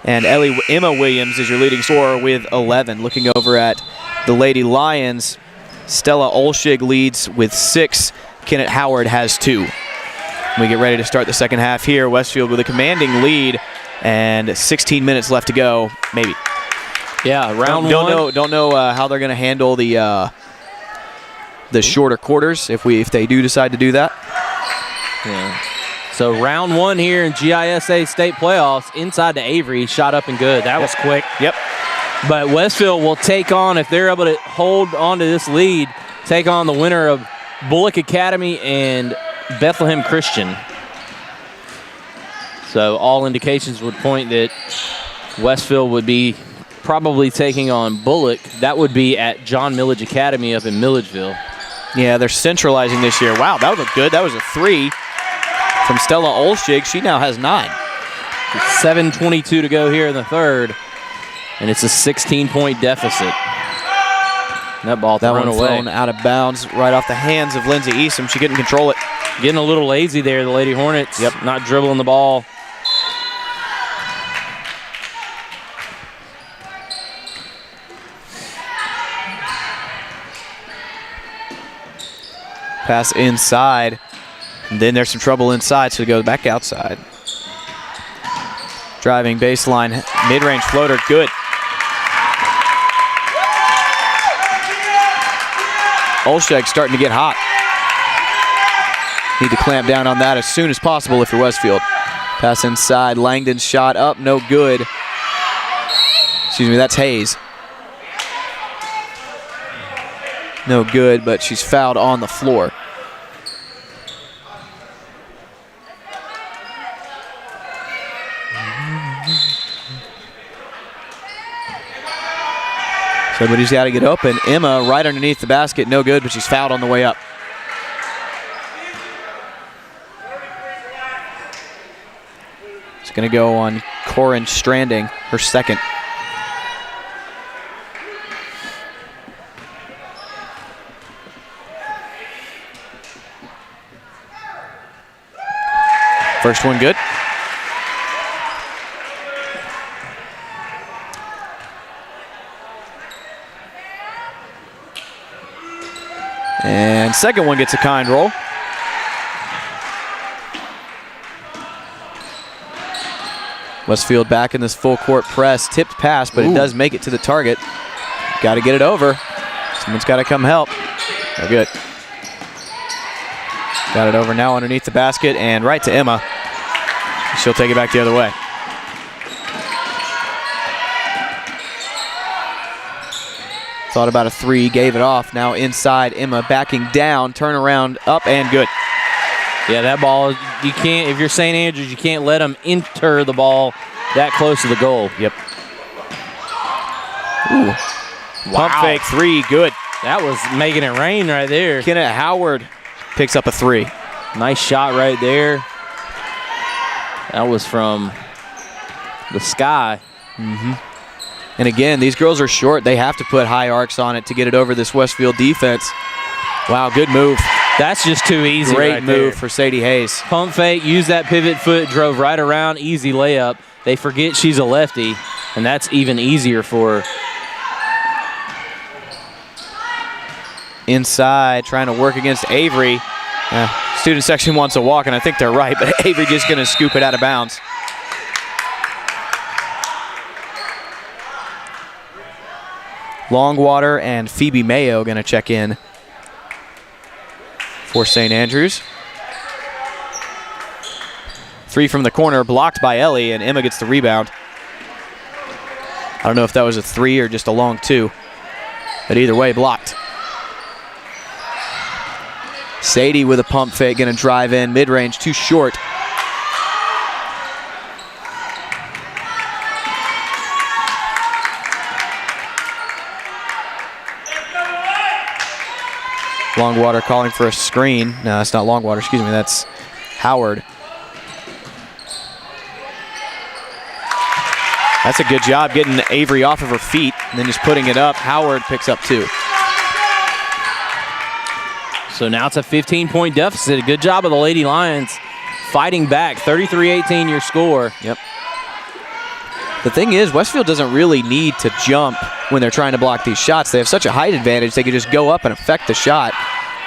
And Emma Williams is your leading scorer with 11. Looking over at the Lady Lions, Stella Olshig leads with 6. Kenneth Howard has 2. We get ready to start the second half here. Westfield with a commanding lead and 16 minutes left to go, maybe. Yeah, round one. Don't know how they're going to handle the shorter quarters if they do decide to do that. Yeah. So round one here in GISA state playoffs, inside to Avery, shot up and good. That was quick. Yep. But Westfield will take on, if they're able to hold on to this lead, take on the winner of Bullock Academy and Bethlehem Christian. So all indications would point that Westfield would be probably taking on Bullock. That would be at John Millage Academy up in Milledgeville. Yeah, they're centralizing this year. Wow, that would look good. That was a 3 from Stella Olshig. She now has 9. 7:22 to go here in the third, and it's a 16-point deficit. That ball thrown away. Thrown out of bounds right off the hands of Lindsay Eastham. She couldn't control it. Getting a little lazy there, the Lady Hornets. Yep. Not dribbling the ball. Pass inside. And then there's some trouble inside, so it goes back outside. Driving baseline, mid-range floater, good. Olszek starting to get hot. Need to clamp down on that as soon as possible if you're Westfield. Pass inside, Langdon's shot up, no good. Excuse me, that's Hayes. No good, but she's fouled on the floor. Somebody's got to get open. Emma right underneath the basket, no good, but she's fouled on the way up. It's going to go on Corin Stranding, her second. First one good. And second one gets a kind roll. Westfield back in this full court press. Tipped pass, but it does make it to the target. Got to get it over. Someone's got to come help. Oh, good. Got it over now underneath the basket and right to Emma. She'll take it back the other way. Thought about a three, gave it off. Now inside, Emma backing down, turn around, up and good. Yeah, that ball, you can't, if you're St. Andrews, you can't let them enter the ball that close to the goal. Yep. Ooh. Wow. Pump fake three, good. That was making it rain right there. Kenneth Howard picks up a three. Nice shot right there. That was from the sky. Mm-hmm. And again, these girls are short. They have to put high arcs on it to get it over this Westfield defense. Wow, good move. That's just too easy. Great move for Sadie Hayes. Pump fake, used that pivot foot, drove right around, easy layup. They forget she's a lefty, and that's even easier for her. Inside, trying to work against Avery. Student section wants a walk, and I think they're right, but Avery just going to scoop it out of bounds. Longwater and Phoebe Mayo going to check in for St. Andrews. Three from the corner, blocked by Ellie, and Emma gets the rebound. I don't know if that was a three or just a long two, but either way, blocked. Sadie with a pump fake, going to drive in, mid-range, too short. Longwater calling for a screen. No, that's not Longwater, excuse me, that's Howard. That's a good job getting Avery off of her feet and then just putting it up. Howard picks up two. So now it's a 15-point deficit. A good job of the Lady Lions fighting back. 33-18 your score. Yep. The thing is, Westfield doesn't really need to jump when they're trying to block these shots. They have such a height advantage, they can just go up and affect the shot.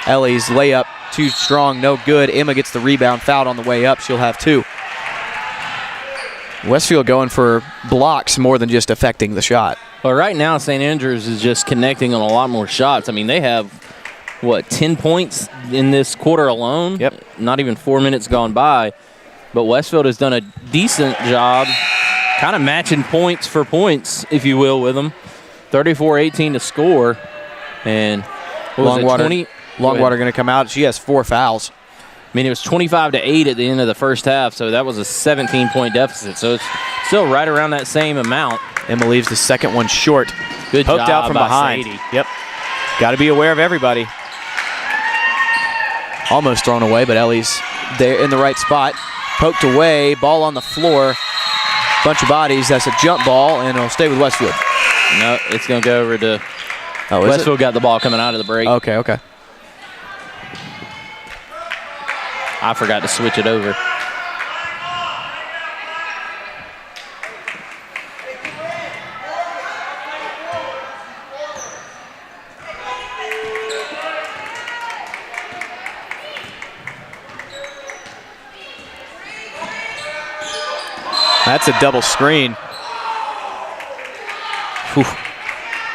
Ellie's layup, too strong, no good. Emma gets the rebound, fouled on the way up. She'll have two. Westfield going for blocks more than just affecting the shot. Well, right now, St. Andrews is just connecting on a lot more shots. I mean, they have, what, 10 points in this quarter alone? Yep. Not even 4 minutes gone by. But Westfield has done a decent job kind of matching points for points, if you will, with them. 34-18 to score. And what was it, 20? Longwater going to come out. She has 4 fouls. I mean, it was 25-8 at the end of the first half, so that was a 17-point deficit. So it's still right around that same amount. Emma leaves the second one short. Good Poked job out from by behind. Sadie. Yep. Got to be aware of everybody. Almost thrown away, but Ellie's there in the right spot. Poked away, ball on the floor. Bunch of bodies. That's a jump ball, and it'll stay with Westfield. No, it's going to go over to Westfield. Westfield got the ball coming out of the break. Okay. I forgot to switch it over. That's a double screen. Whew.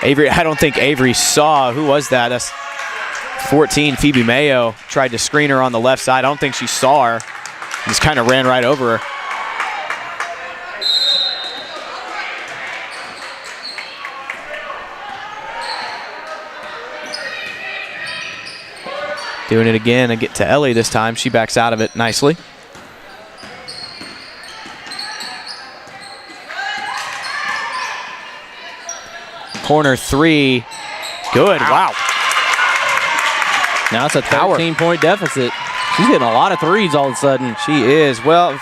Avery, I don't think Avery saw. Who was that? That's 14, Phoebe Mayo. Tried to screen her on the left side. I don't think she saw her. Just kind of ran right over her. Doing it again and get to Ellie this time. She backs out of it nicely. Corner three. Good. Wow. Now it's a 13-point deficit. She's hitting a lot of threes all of a sudden. She is. Well,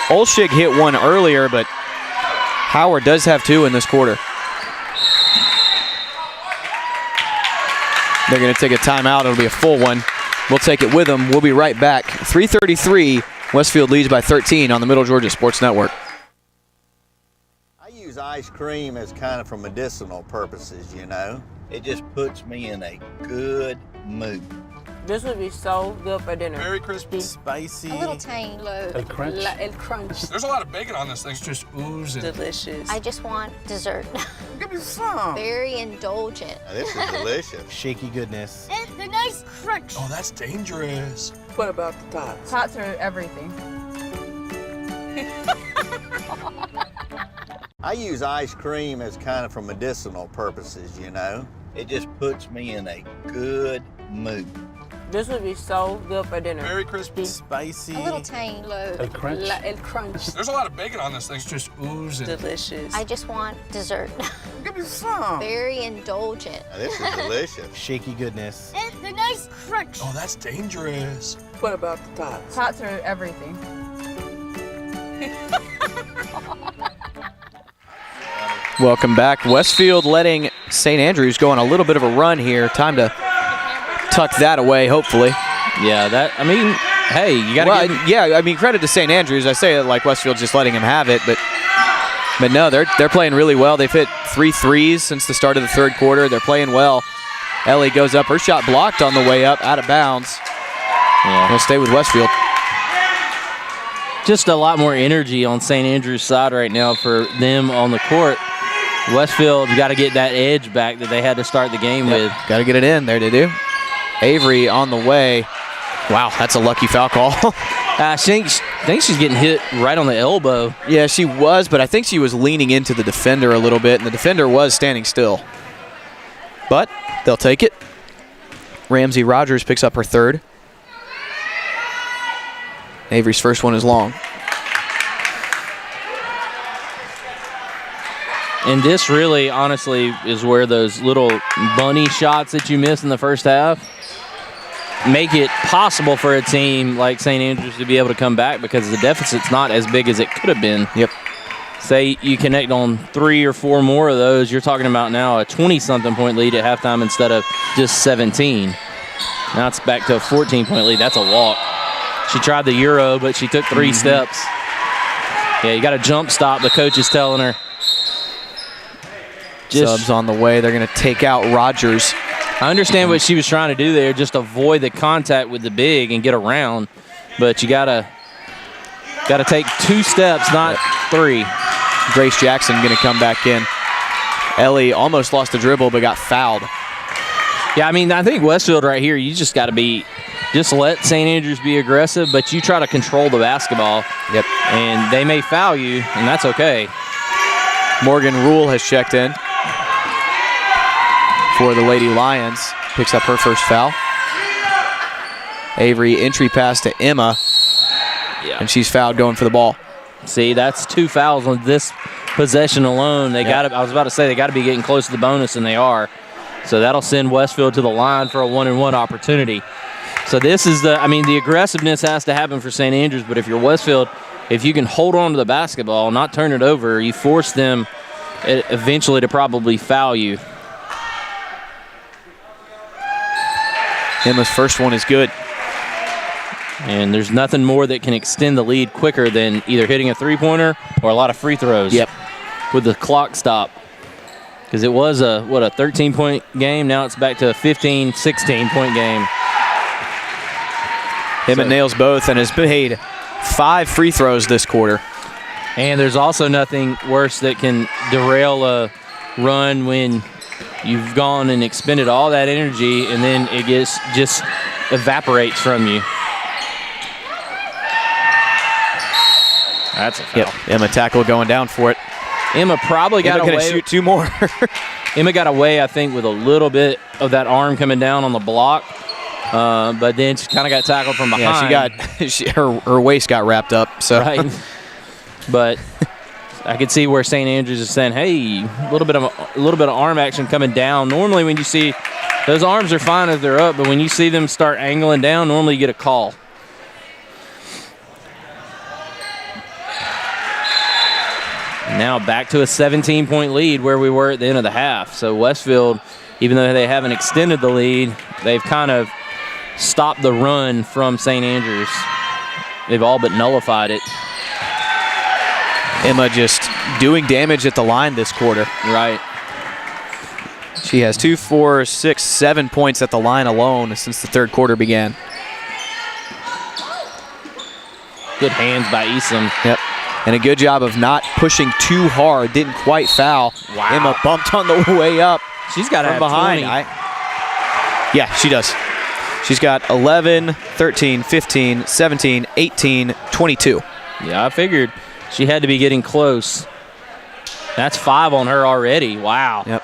Olshig hit one earlier, but Howard does have two in this quarter. They're going to take a timeout. It'll be a full one. We'll take it with them. We'll be right back. 3:33. Westfield leads by 13 on the Middle Georgia Sports Network. I use ice cream as kind of for medicinal purposes, you know. It just puts me in a good mood. This would be so good for dinner. Very crispy. Spicy. A little tang. El crunch. El crunch. There's a lot of bacon on this thing. It's just oozing. Delicious. I just want dessert. Give me some. Very indulgent. Now, this is delicious. Shaky goodness. And the nice crunch. Oh, that's dangerous. What about the tots? Tots are everything. I use ice cream as kind of for medicinal purposes, you know. It just puts me in a good mood. This would be so good for dinner. Very crispy. Spicy. A little tang. El crunch. El crunch. There's a lot of bacon on this thing. It's just oozing. Delicious. I just want dessert. Give me some. Very indulgent. Now, this is delicious. Shaky goodness. And the nice crunch. Oh, that's dangerous. What about the tots? Tots are everything. Welcome back. Westfield letting St. Andrews go on a little bit of a run here. Time to tuck that away, hopefully. Yeah, I mean, hey, you got to yeah, I mean, credit to St. Andrews. I say it like Westfield's just letting him have it, but no, they're playing really well. They've hit 3 threes since the start of the third quarter. They're playing well. Ellie goes up. Her shot blocked on the way up, out of bounds. Yeah. We'll stay with Westfield. Just a lot more energy on St. Andrews' side right now for them on the court. Westfield got to get that edge back that they had to start the game with. Got to get it in. There they do. Avery on the way. Wow, that's a lucky foul call. I think she's getting hit right on the elbow. Yeah, she was, but I think she was leaning into the defender a little bit, and the defender was standing still. But they'll take it. Ramsey Rogers picks up her third. Avery's first one is long. And this really, honestly, is where those little bunny shots that you missed in the first half make it possible for a team like St. Andrews to be able to come back because the deficit's not as big as it could have been. Yep. Say you connect on 3 or 4 more of those, you're talking about now a 20-something point lead at halftime instead of just 17. Now it's back to a 14-point lead. That's a walk. She tried the Euro, but she took 3 steps. Yeah, you got to jump stop, the coach is telling her. Subs on the way. They're going to take out Rogers. I understand what she was trying to do there, just avoid the contact with the big and get around. But you gotta take 2 steps, not 3. Grace Jackson going to come back in. Ellie almost lost the dribble but got fouled. Yeah, I mean, I think Westfield right here, you just got to just let St. Andrews be aggressive, but you try to control the basketball. Yep. And they may foul you, and that's okay. Morgan Rule has checked in for the Lady Lions. Picks up her first foul. Avery entry pass to Emma. Yeah. And she's fouled going for the ball. See, that's 2 fouls on this possession alone. They got to, I was about to say, they got to be getting close to the bonus, and they are. So that'll send Westfield to the line for a 1-and-1 opportunity. So this is the aggressiveness has to happen for St. Andrews, but if you're Westfield, if you can hold on to the basketball, not turn it over, you force them eventually to probably foul you. Emma's first one is good. And there's nothing more that can extend the lead quicker than either hitting a three-pointer or a lot of free throws. Yep. With the clock stop. Because it was a 13-point game. Now it's back to a 15, 16-point game. Emma nails both and has made 5 free throws this quarter. And there's also nothing worse that can derail a run when you've gone and expended all that energy and then it just evaporates from you. That's a foul. Yep, Emma tackle going down for it. Emma probably got away. Emma gonna shoot 2 more. Emma got away, I think, with a little bit of that arm coming down on the block, but then she kind of got tackled from behind. Yeah, her waist got wrapped up. So. Right. But I could see where St. Andrews is saying, "Hey, a little bit of arm action coming down." Normally, when you see those arms are fine if they're up, but when you see them start angling down, normally you get a call. Now back to a 17-point lead where we were at the end of the half. So Westfield, even though they haven't extended the lead, they've kind of stopped the run from St. Andrews. They've all but nullified it. Emma just doing damage at the line this quarter. Right. She has 2, 4, 6, 7 points at the line alone since the third quarter began. Good hands by Eason. Yep. And a good job of not pushing too hard. Didn't quite foul. Wow. Emma bumped on the way up. She's got to have behind. 20. Yeah, she does. She's got 11, 13, 15, 17, 18, 22. Yeah, I figured she had to be getting close. That's 5 on her already. Wow. Yep.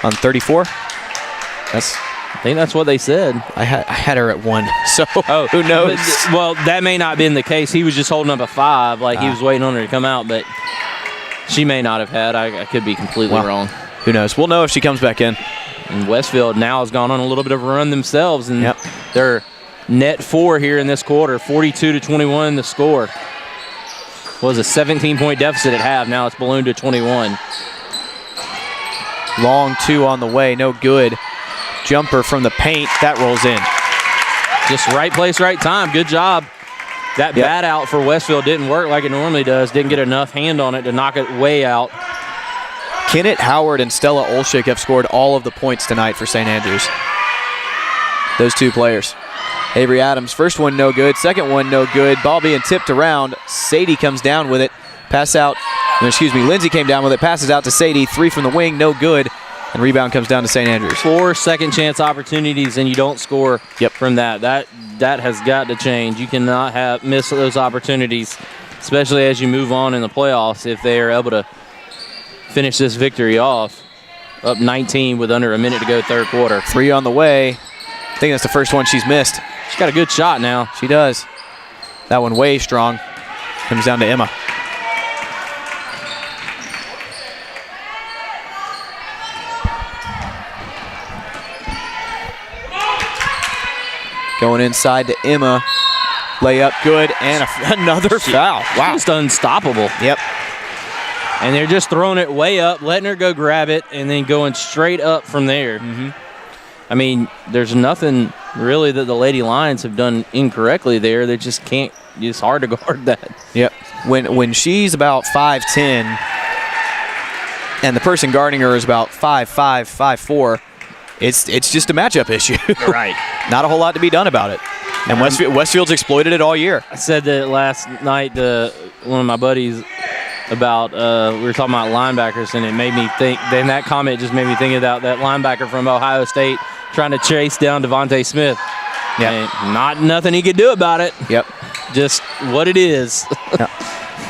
On 34. I think that's what they said. I had her at 1, so who knows? Well, that may not have been the case. He was just holding up a 5, like he was waiting on her to come out, but she may not have had. I could be completely wrong. Who knows? We'll know if she comes back in. And Westfield now has gone on a little bit of a run themselves, and they're net 4 here in this quarter, 42-21 the score. Was a 17-point deficit at half. Now it's ballooned to 21. Long 2 on the way, no good. Jumper from the paint, that rolls in. Just right place, right time. Good job. That bat out for Westfield didn't work like it normally does. Didn't get enough hand on it to knock it way out. Kennett Howard and Stella Olschick have scored all of the points tonight for St. Andrews. Those 2 players. Avery Adams, first one no good, second one no good. Ball being tipped around. Sadie comes down with it. Pass out, Lindsay came down with it. Passes out to Sadie. 3 from the wing, no good. And rebound comes down to St. Andrews. 4 second chance opportunities and you don't score from that. That has got to change. You cannot miss those opportunities, especially as you move on in the playoffs if they are able to finish this victory off. Up 19 with under a minute to go third quarter. 3 on the way. I think that's the first one she's missed. She's got a good shot now. She does. That one way strong. Comes down to Emma. Going inside to Emma. Layup good, and another foul. Wow. Just unstoppable. Yep. And they're just throwing it way up, letting her go grab it, and then going straight up from there. I mean, there's nothing really that the Lady Lions have done incorrectly there. They just can't. It's hard to guard that. Yep. When she's about 5'10", and the person guarding her is about 5'5", 5'4", it's just a matchup issue. Right. Not a whole lot to be done about it. And Westfield's exploited it all year. I said that last night to one of my buddies about we were talking about linebackers, and it made me think. Then that comment just made me think about that linebacker from Ohio State trying to chase down Devontae Smith. Yeah. Not nothing he could do about it. Yep. Just what it is.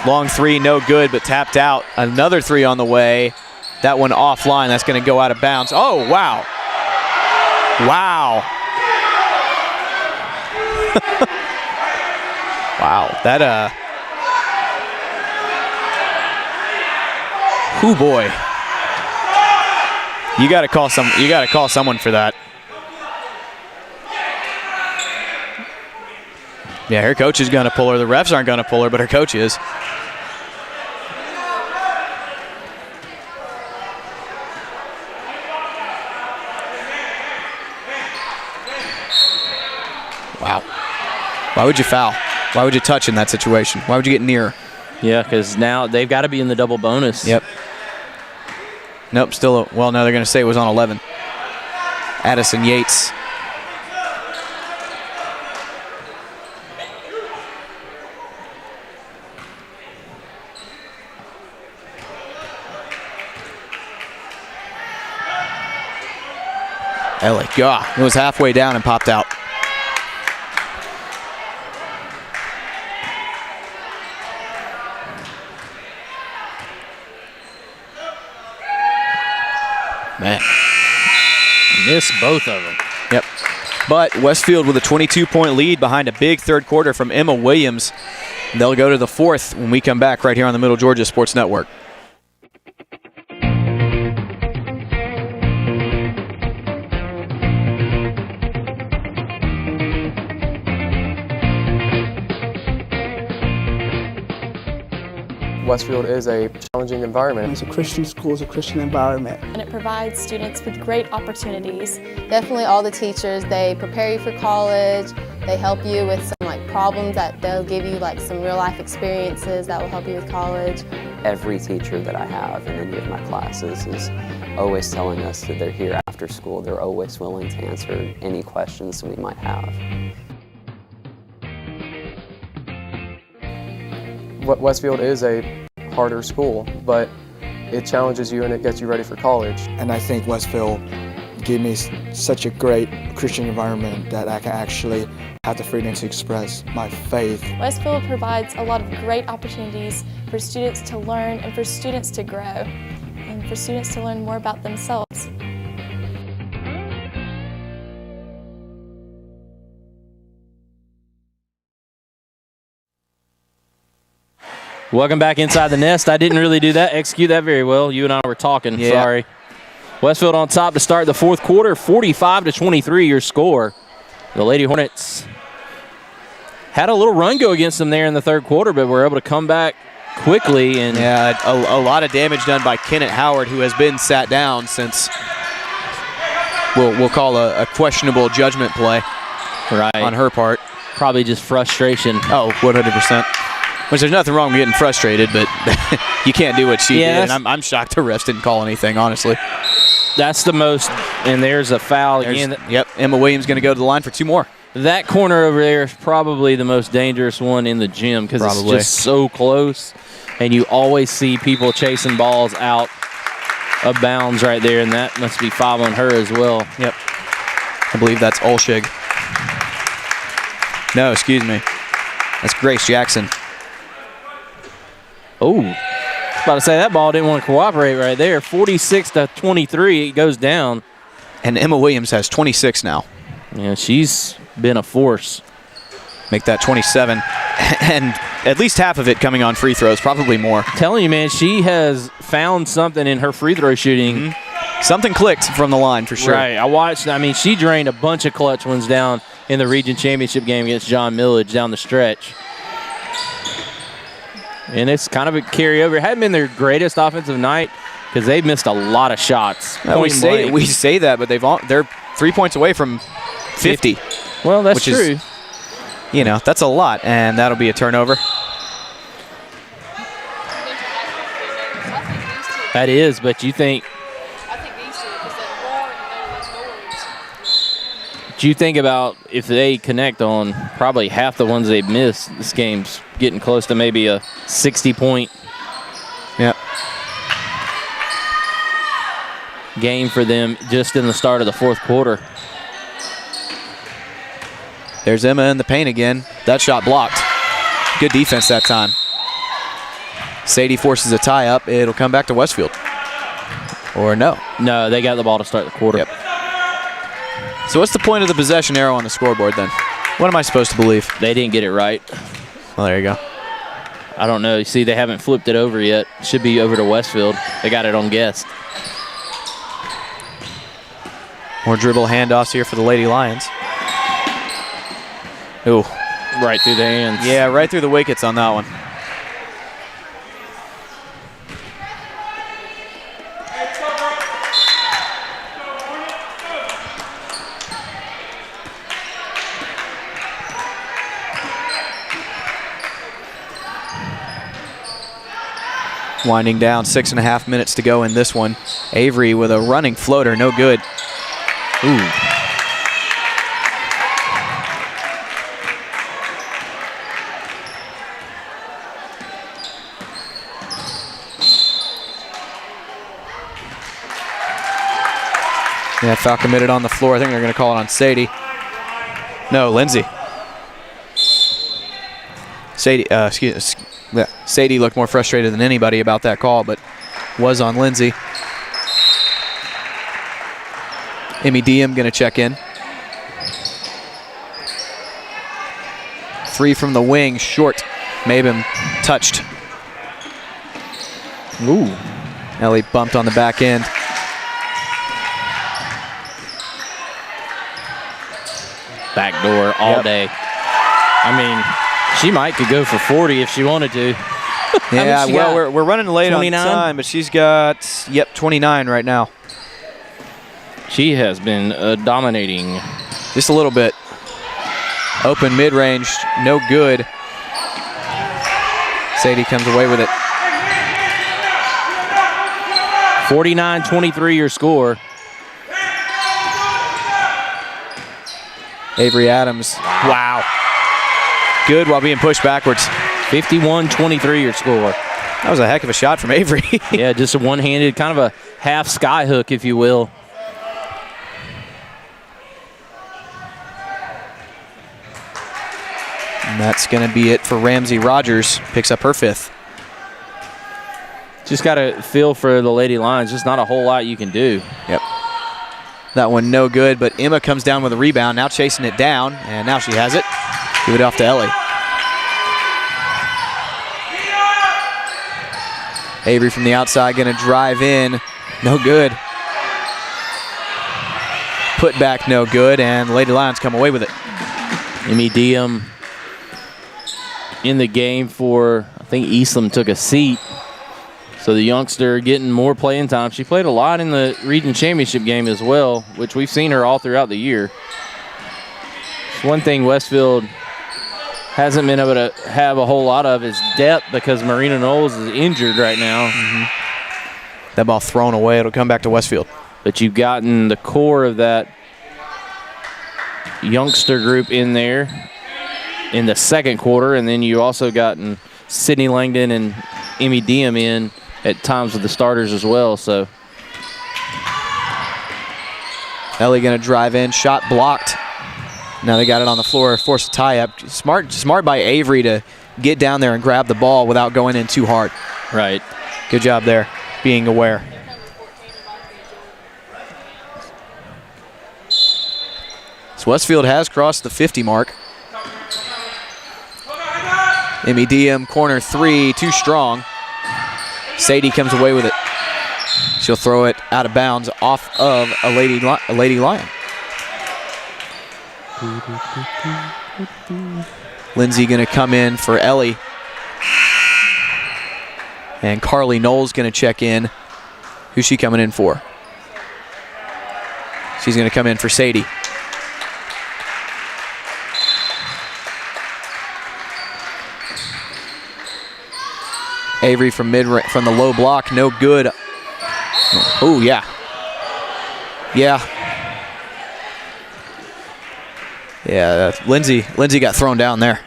Long 3, no good, but tapped out. Another 3 on the way. That one offline. That's going to go out of bounds. Oh, wow. Wow. Wow. That whoo boy. You got to call someone for that. Yeah, her coach is going to pull her. The refs aren't going to pull her, but her coach is. Wow. Why would you foul? Why would you touch in that situation? Why would you get near? Yeah, because now they've got to be in the double bonus. Yep. Nope, still, well, no, they're going to say it was on 11. Addison Yates. Ellie, God, it was halfway down and popped out. Man. Missed both of them. Yep. But Westfield with a 22-point lead behind a big third quarter from Emma Williams. They'll go to the fourth when we come back right here on the Middle Georgia Sports Network. Westfield is a challenging environment. It's a Christian school, it's a Christian environment. And it provides students with great opportunities. Definitely all the teachers, they prepare you for college, they help you with some problems that they'll give you some real life experiences that will help you with college. Every teacher that I have in any of my classes is always telling us that they're here after school. They're always willing to answer any questions we might have. Westfield is a harder school, but it challenges you and it gets you ready for college. And I think Westfield gave me such a great Christian environment that I can actually have the freedom to express my faith. Westfield provides a lot of great opportunities for students to learn and for students to grow and for students to learn more about themselves. Welcome back inside the nest. I didn't really execute that very well. You and I were talking, sorry. Westfield on top to start the fourth quarter, 45-23 your score. The Lady Hornets had a little run go against them there in the third quarter, but were able to come back quickly. And yeah, a lot of damage done by Kenneth Howard, who has been sat down since we'll call a questionable judgment play on her part. Probably just frustration. Oh, 100%. Which there's nothing wrong with getting frustrated, but you can't do what she did. And I'm shocked the refs didn't call anything, honestly. That's the most, and there's a foul again. Yep, Emma Williams going to go to the line for 2 more. That corner over there is probably the most dangerous one in the gym because it's just so close, and you always see people chasing balls out of bounds right there, and that must be 5 on her as well. Yep. I believe that's Olshig. No, excuse me. That's Grace Jackson. Oh, about to say that ball didn't want to cooperate right there. 46-23, it goes down. And Emma Williams has 26 now. Yeah, she's been a force. Make that 27. And at least half of it coming on free throws, probably more. I'm telling you, man, she has found something in her free throw shooting. Mm-hmm. Something clicked from the line for sure. Right, I watched. I mean, she drained a bunch of clutch ones down in the region championship game against John Millage down the stretch. And it's kind of a carryover. It hadn't been their greatest offensive night because they've missed a lot of shots. We say that, but they're 3 points away from 50. Well, that's true. That's a lot, and that'll be a turnover. That is, but you think about if they connect on probably half the ones they've missed, this game's getting close to maybe a 60-point game for them just in the start of the fourth quarter. There's Emma in the paint again. That shot blocked. Good defense that time. Sadie forces a tie up. It'll come back to Westfield. Or no. No, they got the ball to start the quarter. Yep. So what's the point of the possession arrow on the scoreboard then? What am I supposed to believe? They didn't get it right. Well, there you go. I don't know. You see, they haven't flipped it over yet. Should be over to Westfield. They got it on guest. More dribble handoffs here for the Lady Lions. Ooh. Right through the hands. Yeah, right through the wickets on that one. Winding down, 6.5 minutes to go in this one. Avery with a running floater, no good. Ooh. Yeah, foul committed on the floor. I think they're going to call it on Sadie. No, Lindsay. Sadie looked more frustrated than anybody about that call, but was on Lindsay. Emmy Diem going to check in. 3 from the wing, short. Mabin touched. Ooh. Ellie bumped on the back end. Backdoor all day. I mean, she could go for 40 if she wanted to. Yeah, well, we're running late 29? On time, but she's got, 29 right now. She has been dominating. Just a little bit. Open mid-range, no good. Sadie comes away with it. 49-23 your score. Avery Adams, wow. Good while being pushed backwards. 51-23 your score. That was a heck of a shot from Avery. Yeah, just a one-handed, kind of a half sky hook, if you will. And that's going to be it for Ramsey Rogers. Picks up her 5th. Just got to feel for the Lady Lions. Just not a whole lot you can do. Yep. That one no good, but Emma comes down with a rebound. Now chasing it down, and now she has it. Give it off to Ellie. Avery from the outside going to drive in. No good. Put back no good, and the Lady Lions come away with it. Emmy Diem in the game for, I think Eastland took a seat. So the youngster getting more playing time. She played a lot in the region championship game as well, which we've seen her all throughout the year. It's one thing Westfield hasn't been able to have a whole lot of is depth because Marina Knowles is injured right now. Mm-hmm. That ball thrown away. It'll come back to Westfield. But you've gotten the core of that youngster group in there in the second quarter, and then you also gotten Sydney Langdon and Emmy Diem in at times with the starters as well. So Ellie going to drive in, shot blocked. Now they got it on the floor, forced a tie-up. Smart by Avery to get down there and grab the ball without going in too hard. Right. Good job there, being aware. So Westfield has crossed the 50 mark. Emmy Diem, corner 3, too strong. Sadie comes away with it. She'll throw it out of bounds off of a Lady Lion. Lindsay going to come in for Ellie. And Carly Knowles going to check in. Who's she coming in for? She's going to come in for Sadie. Avery from the low block, no good. Oh yeah, yeah. Lindsay got thrown down there.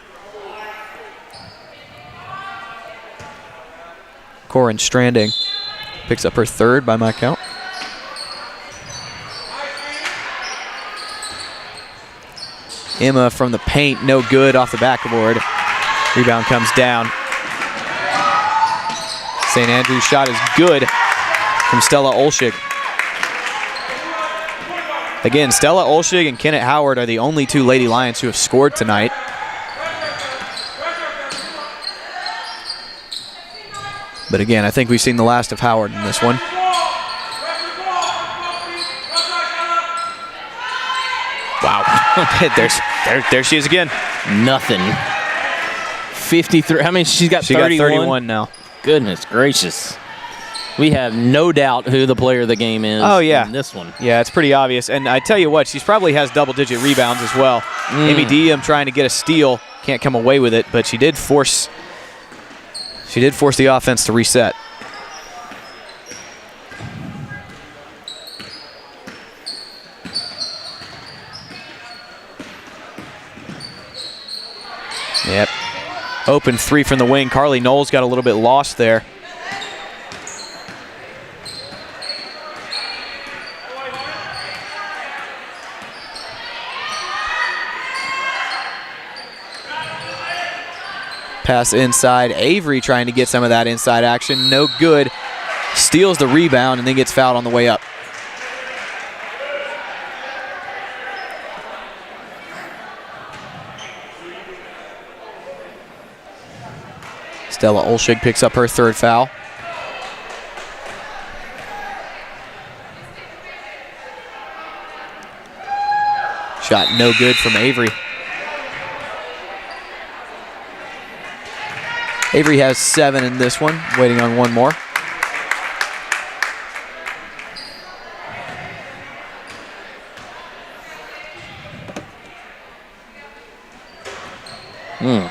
Corin Stranding picks up her 3rd by my count. Emma from the paint, no good off the backboard. Rebound comes down. St. Andrew's shot is good from Stella Olschig. Again, Stella Olschig and Kenneth Howard are the only 2 Lady Lions who have scored tonight. But again, I think we've seen the last of Howard in this one. Wow. there she is again. Nothing. 53. How many? She's got 31. She got 31 now. Goodness gracious. We have no doubt who the player of the game is. Oh, yeah. In this one. Yeah, it's pretty obvious. And I tell you what, she probably has double-digit rebounds as well. Emmy Diem trying to get a steal. Can't come away with it, but she did force the offense to reset. Yep. Open 3 from the wing. Carly Knowles got a little bit lost there. Pass inside. Avery trying to get some of that inside action. No good. Steals the rebound and then gets fouled on the way up. Stella Olshig picks up her third foul. Shot no good from Avery. Avery has 7 in this one, waiting on one more.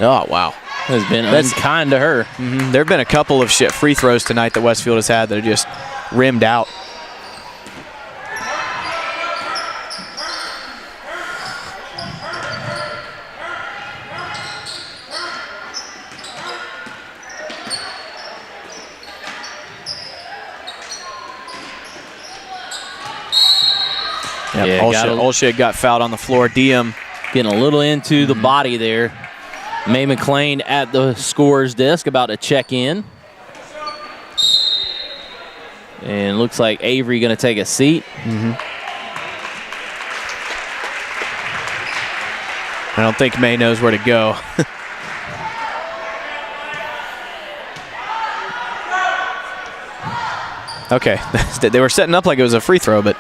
Oh, wow. Has been unkind to her. There have been a couple of free throws tonight that Westfield has had that are just rimmed out. Yep, Yeah, Olshig got fouled on the floor. Diem getting a little into the body there. Mae McLean at the scorer's desk about to check in. And looks like Avery going to take a seat. I don't think Mae knows where to go. Okay, they were setting up like it was a free throw, but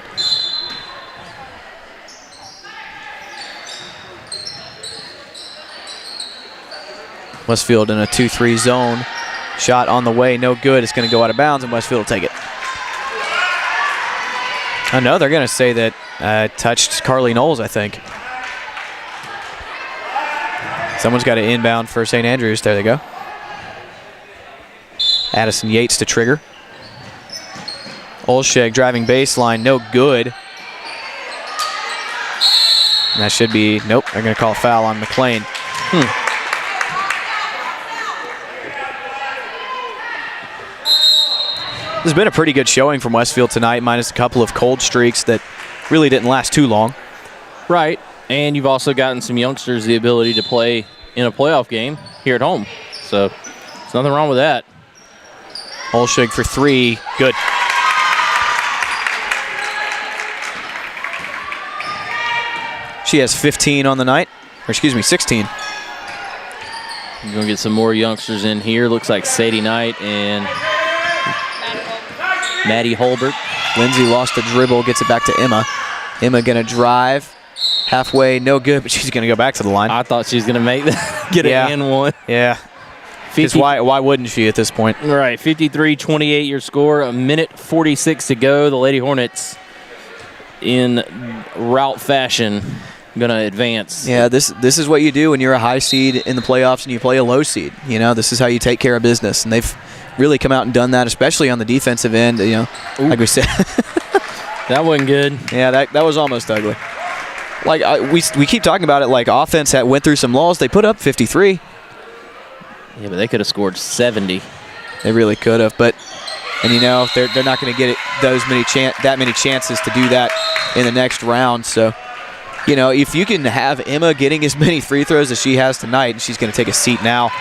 Westfield in a 2-3 zone. Shot on the way, no good. It's going to go out of bounds, and Westfield will take it. Oh, no, they're going to say that touched Carly Knowles, I think. Someone's got to inbound for St. Andrews. There they go. Addison Yates to trigger. Olshig driving baseline, no good. And that should be, nope, they're going to call a foul on McLean. This has been a pretty good showing from Westfield tonight, minus a couple of cold streaks that really didn't last too long. Right, and you've also gotten some youngsters the ability to play in a playoff game here at home. So there's nothing wrong with that. Olshig for 3, good. She has 15 on the night, or excuse me, 16. We're going to get some more youngsters in here. Looks like Sadie Knight and Maddie Holbert. Lindsay lost the dribble, gets it back to Emma. Emma going to drive. Halfway, no good, but she's going to go back to the line. I thought she was going to make get an and one. Yeah. Because why wouldn't she at this point? Right, 53-28 your score, a minute 46 to go. The Lady Hornets in route fashion going to advance. Yeah, this is what you do when you're a high seed in the playoffs and you play a low seed. You know, this is how you take care of business, and they've really come out and done that, especially on the defensive end. You know, like we said, that wasn't good. Yeah, that was almost ugly. Like we keep talking about it, like offense went through some lulls. They put up 53. Yeah, but they could have scored 70. They really could have, and you know they're not going to get that many chances to do that in the next round. So, you know, if you can have Emma getting as many free throws as she has tonight, she's going to take a seat now.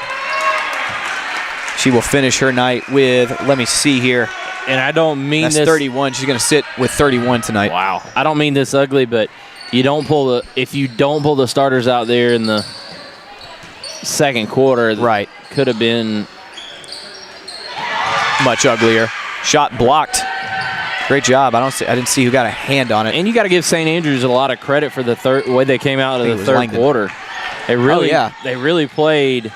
She will finish her night with, let me see here. And I don't mean that's this 31. She's going to sit with 31 tonight. Wow. I don't mean this ugly, but if you don't pull the starters out there in the second quarter, right, could have been much uglier. Shot blocked. Great job. I didn't see who got a hand on it. And you got to give St. Andrews a lot of credit for the way they came out of the third quarter. They really played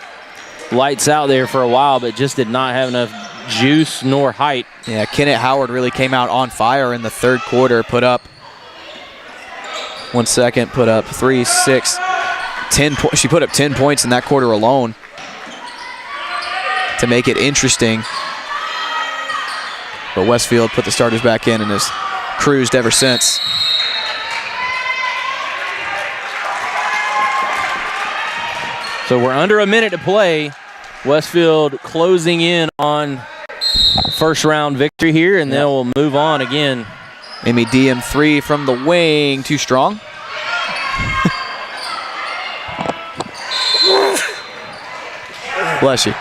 lights out there for a while, but just did not have enough juice nor height. Yeah, Kenneth Howard really came out on fire in the third quarter. Put up 3, 6, 10 points. She put up 10 points in that quarter alone to make it interesting. But Westfield put the starters back in and has cruised ever since. So we're under a minute to play. Westfield closing in on first round victory here, and then we'll move on again. Amy Diem 3 from the wing, too strong. Bless you.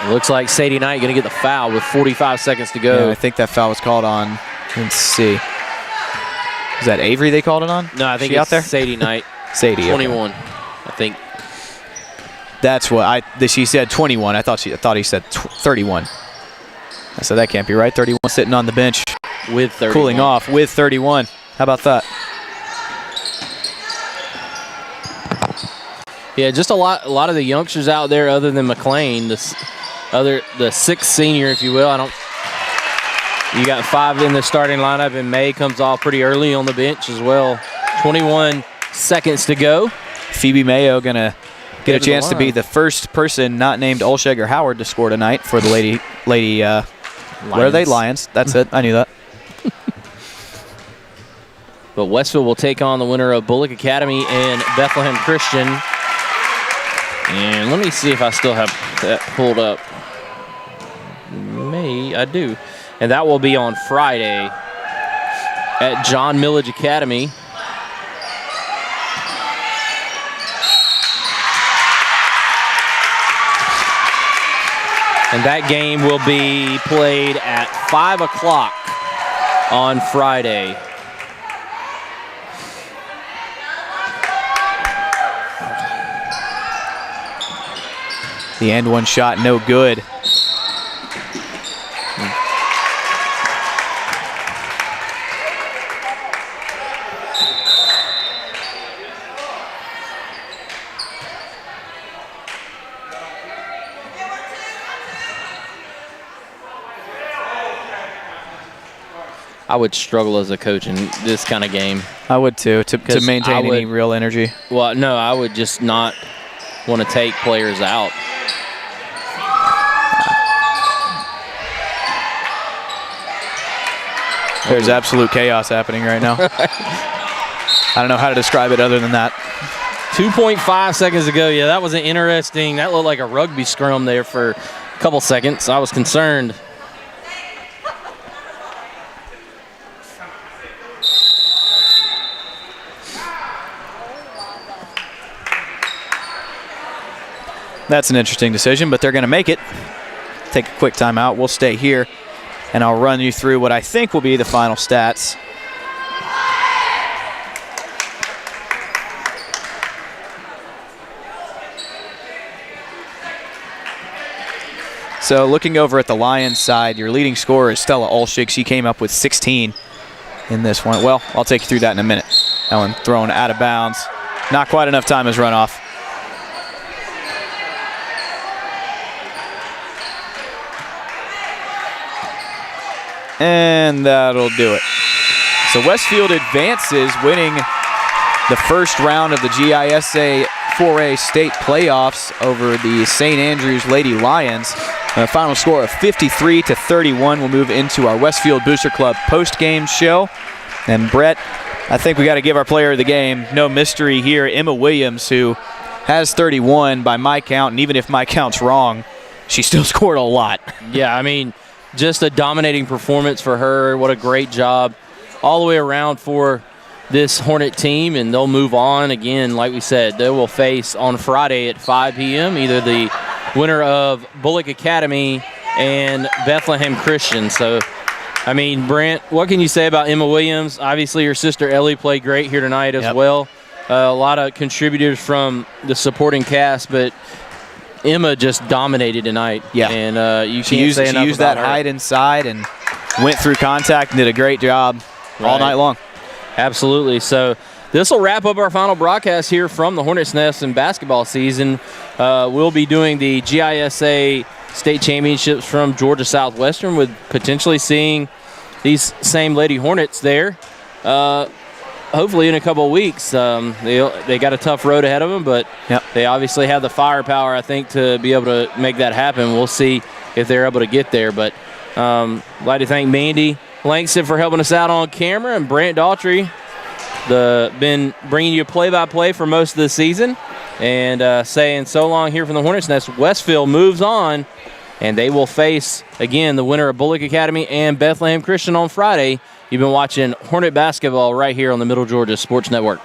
Looks like Sadie Knight going to get the foul with 45 seconds to go. Yeah, I think that foul was called on. Let's see. Is that Avery they called it on? No, I think she it's out there? Sadie Knight. Sadie. 21, okay. I think. That's what she said 21. I thought he said 31. I said that can't be right. 31 sitting on the bench with 31. Cooling off with 31. How about that? Yeah, just a lot of the youngsters out there other than McLean, the sixth senior, if you will. You got 5 in the starting lineup, and May comes off pretty early on the bench as well. 21 seconds to go. Phoebe Mayo going to get a chance to be the first person not named Olsheger Howard to score tonight for the lady where are they? Lions. That's it. I knew that. But Westfield will take on the winner of Bullock Academy and Bethlehem Christian. And let me see if I still have that pulled up. I do. And that will be on Friday at John Millage Academy. And that game will be played at 5 o'clock on Friday. The end one shot, no good. I would struggle as a coach in this kind of game. I would too, to maintain any real energy. Well, no, I would just not want to take players out. There's absolute chaos happening right now. I don't know how to describe it other than that. 2.5 seconds to go. Yeah, that was an interesting. That looked like a rugby scrum there for a couple seconds. I was concerned. That's an interesting decision, but they're going to make it. Take a quick timeout. We'll stay here, and I'll run you through what I think will be the final stats. So looking over at the Lions side, your leading scorer is Stella Olshig. She came up with 16 in this one. Well, I'll take you through that in a minute. That one thrown out of bounds. Not quite enough time as runoff. And that'll do it. So Westfield advances, winning the first round of the GISA 4A state playoffs over the St. Andrews Lady Lions. A final score of 53-31. We'll move into our Westfield Booster Club post-game show. And Brett, I think we got to give our player of the game, no mystery here, Emma Williams, who has 31 by my count, and even if my count's wrong, she still scored a lot. Yeah, I mean, just a dominating performance for her. What a great job all the way around for this Hornet team, and they'll move on. Again, like we said, they will face on Friday at 5 p.m. either the winner of Bullock Academy and Bethlehem Christian. So, I mean, Brent, what can you say about Emma Williams? Obviously, her sister Ellie played great here tonight as well. A lot of contributors from the supporting cast, but Emma just dominated tonight. Yeah, and you she can't used, say enough she used about that her. height inside and went through contact and did a great job all night long. Absolutely. So this will wrap up our final broadcast here from the Hornets Nest in basketball season. We'll be doing the GISA state championships from Georgia Southwestern, with potentially seeing these same Lady Hornets there. Hopefully in a couple of weeks. They got a tough road ahead of them, but they obviously have the firepower, I think, to be able to make that happen. We'll see if they're able to get there. But I'd like to thank Mandy Langston for helping us out on camera, and Brant Daughtry, been bringing you play-by-play for most of the season, and saying so long here from the Hornets Nest. Westfield moves on, and they will face, again, the winner of Bullock Academy and Bethlehem Christian on Friday. You've been watching Hornet basketball right here on the Middle Georgia Sports Network.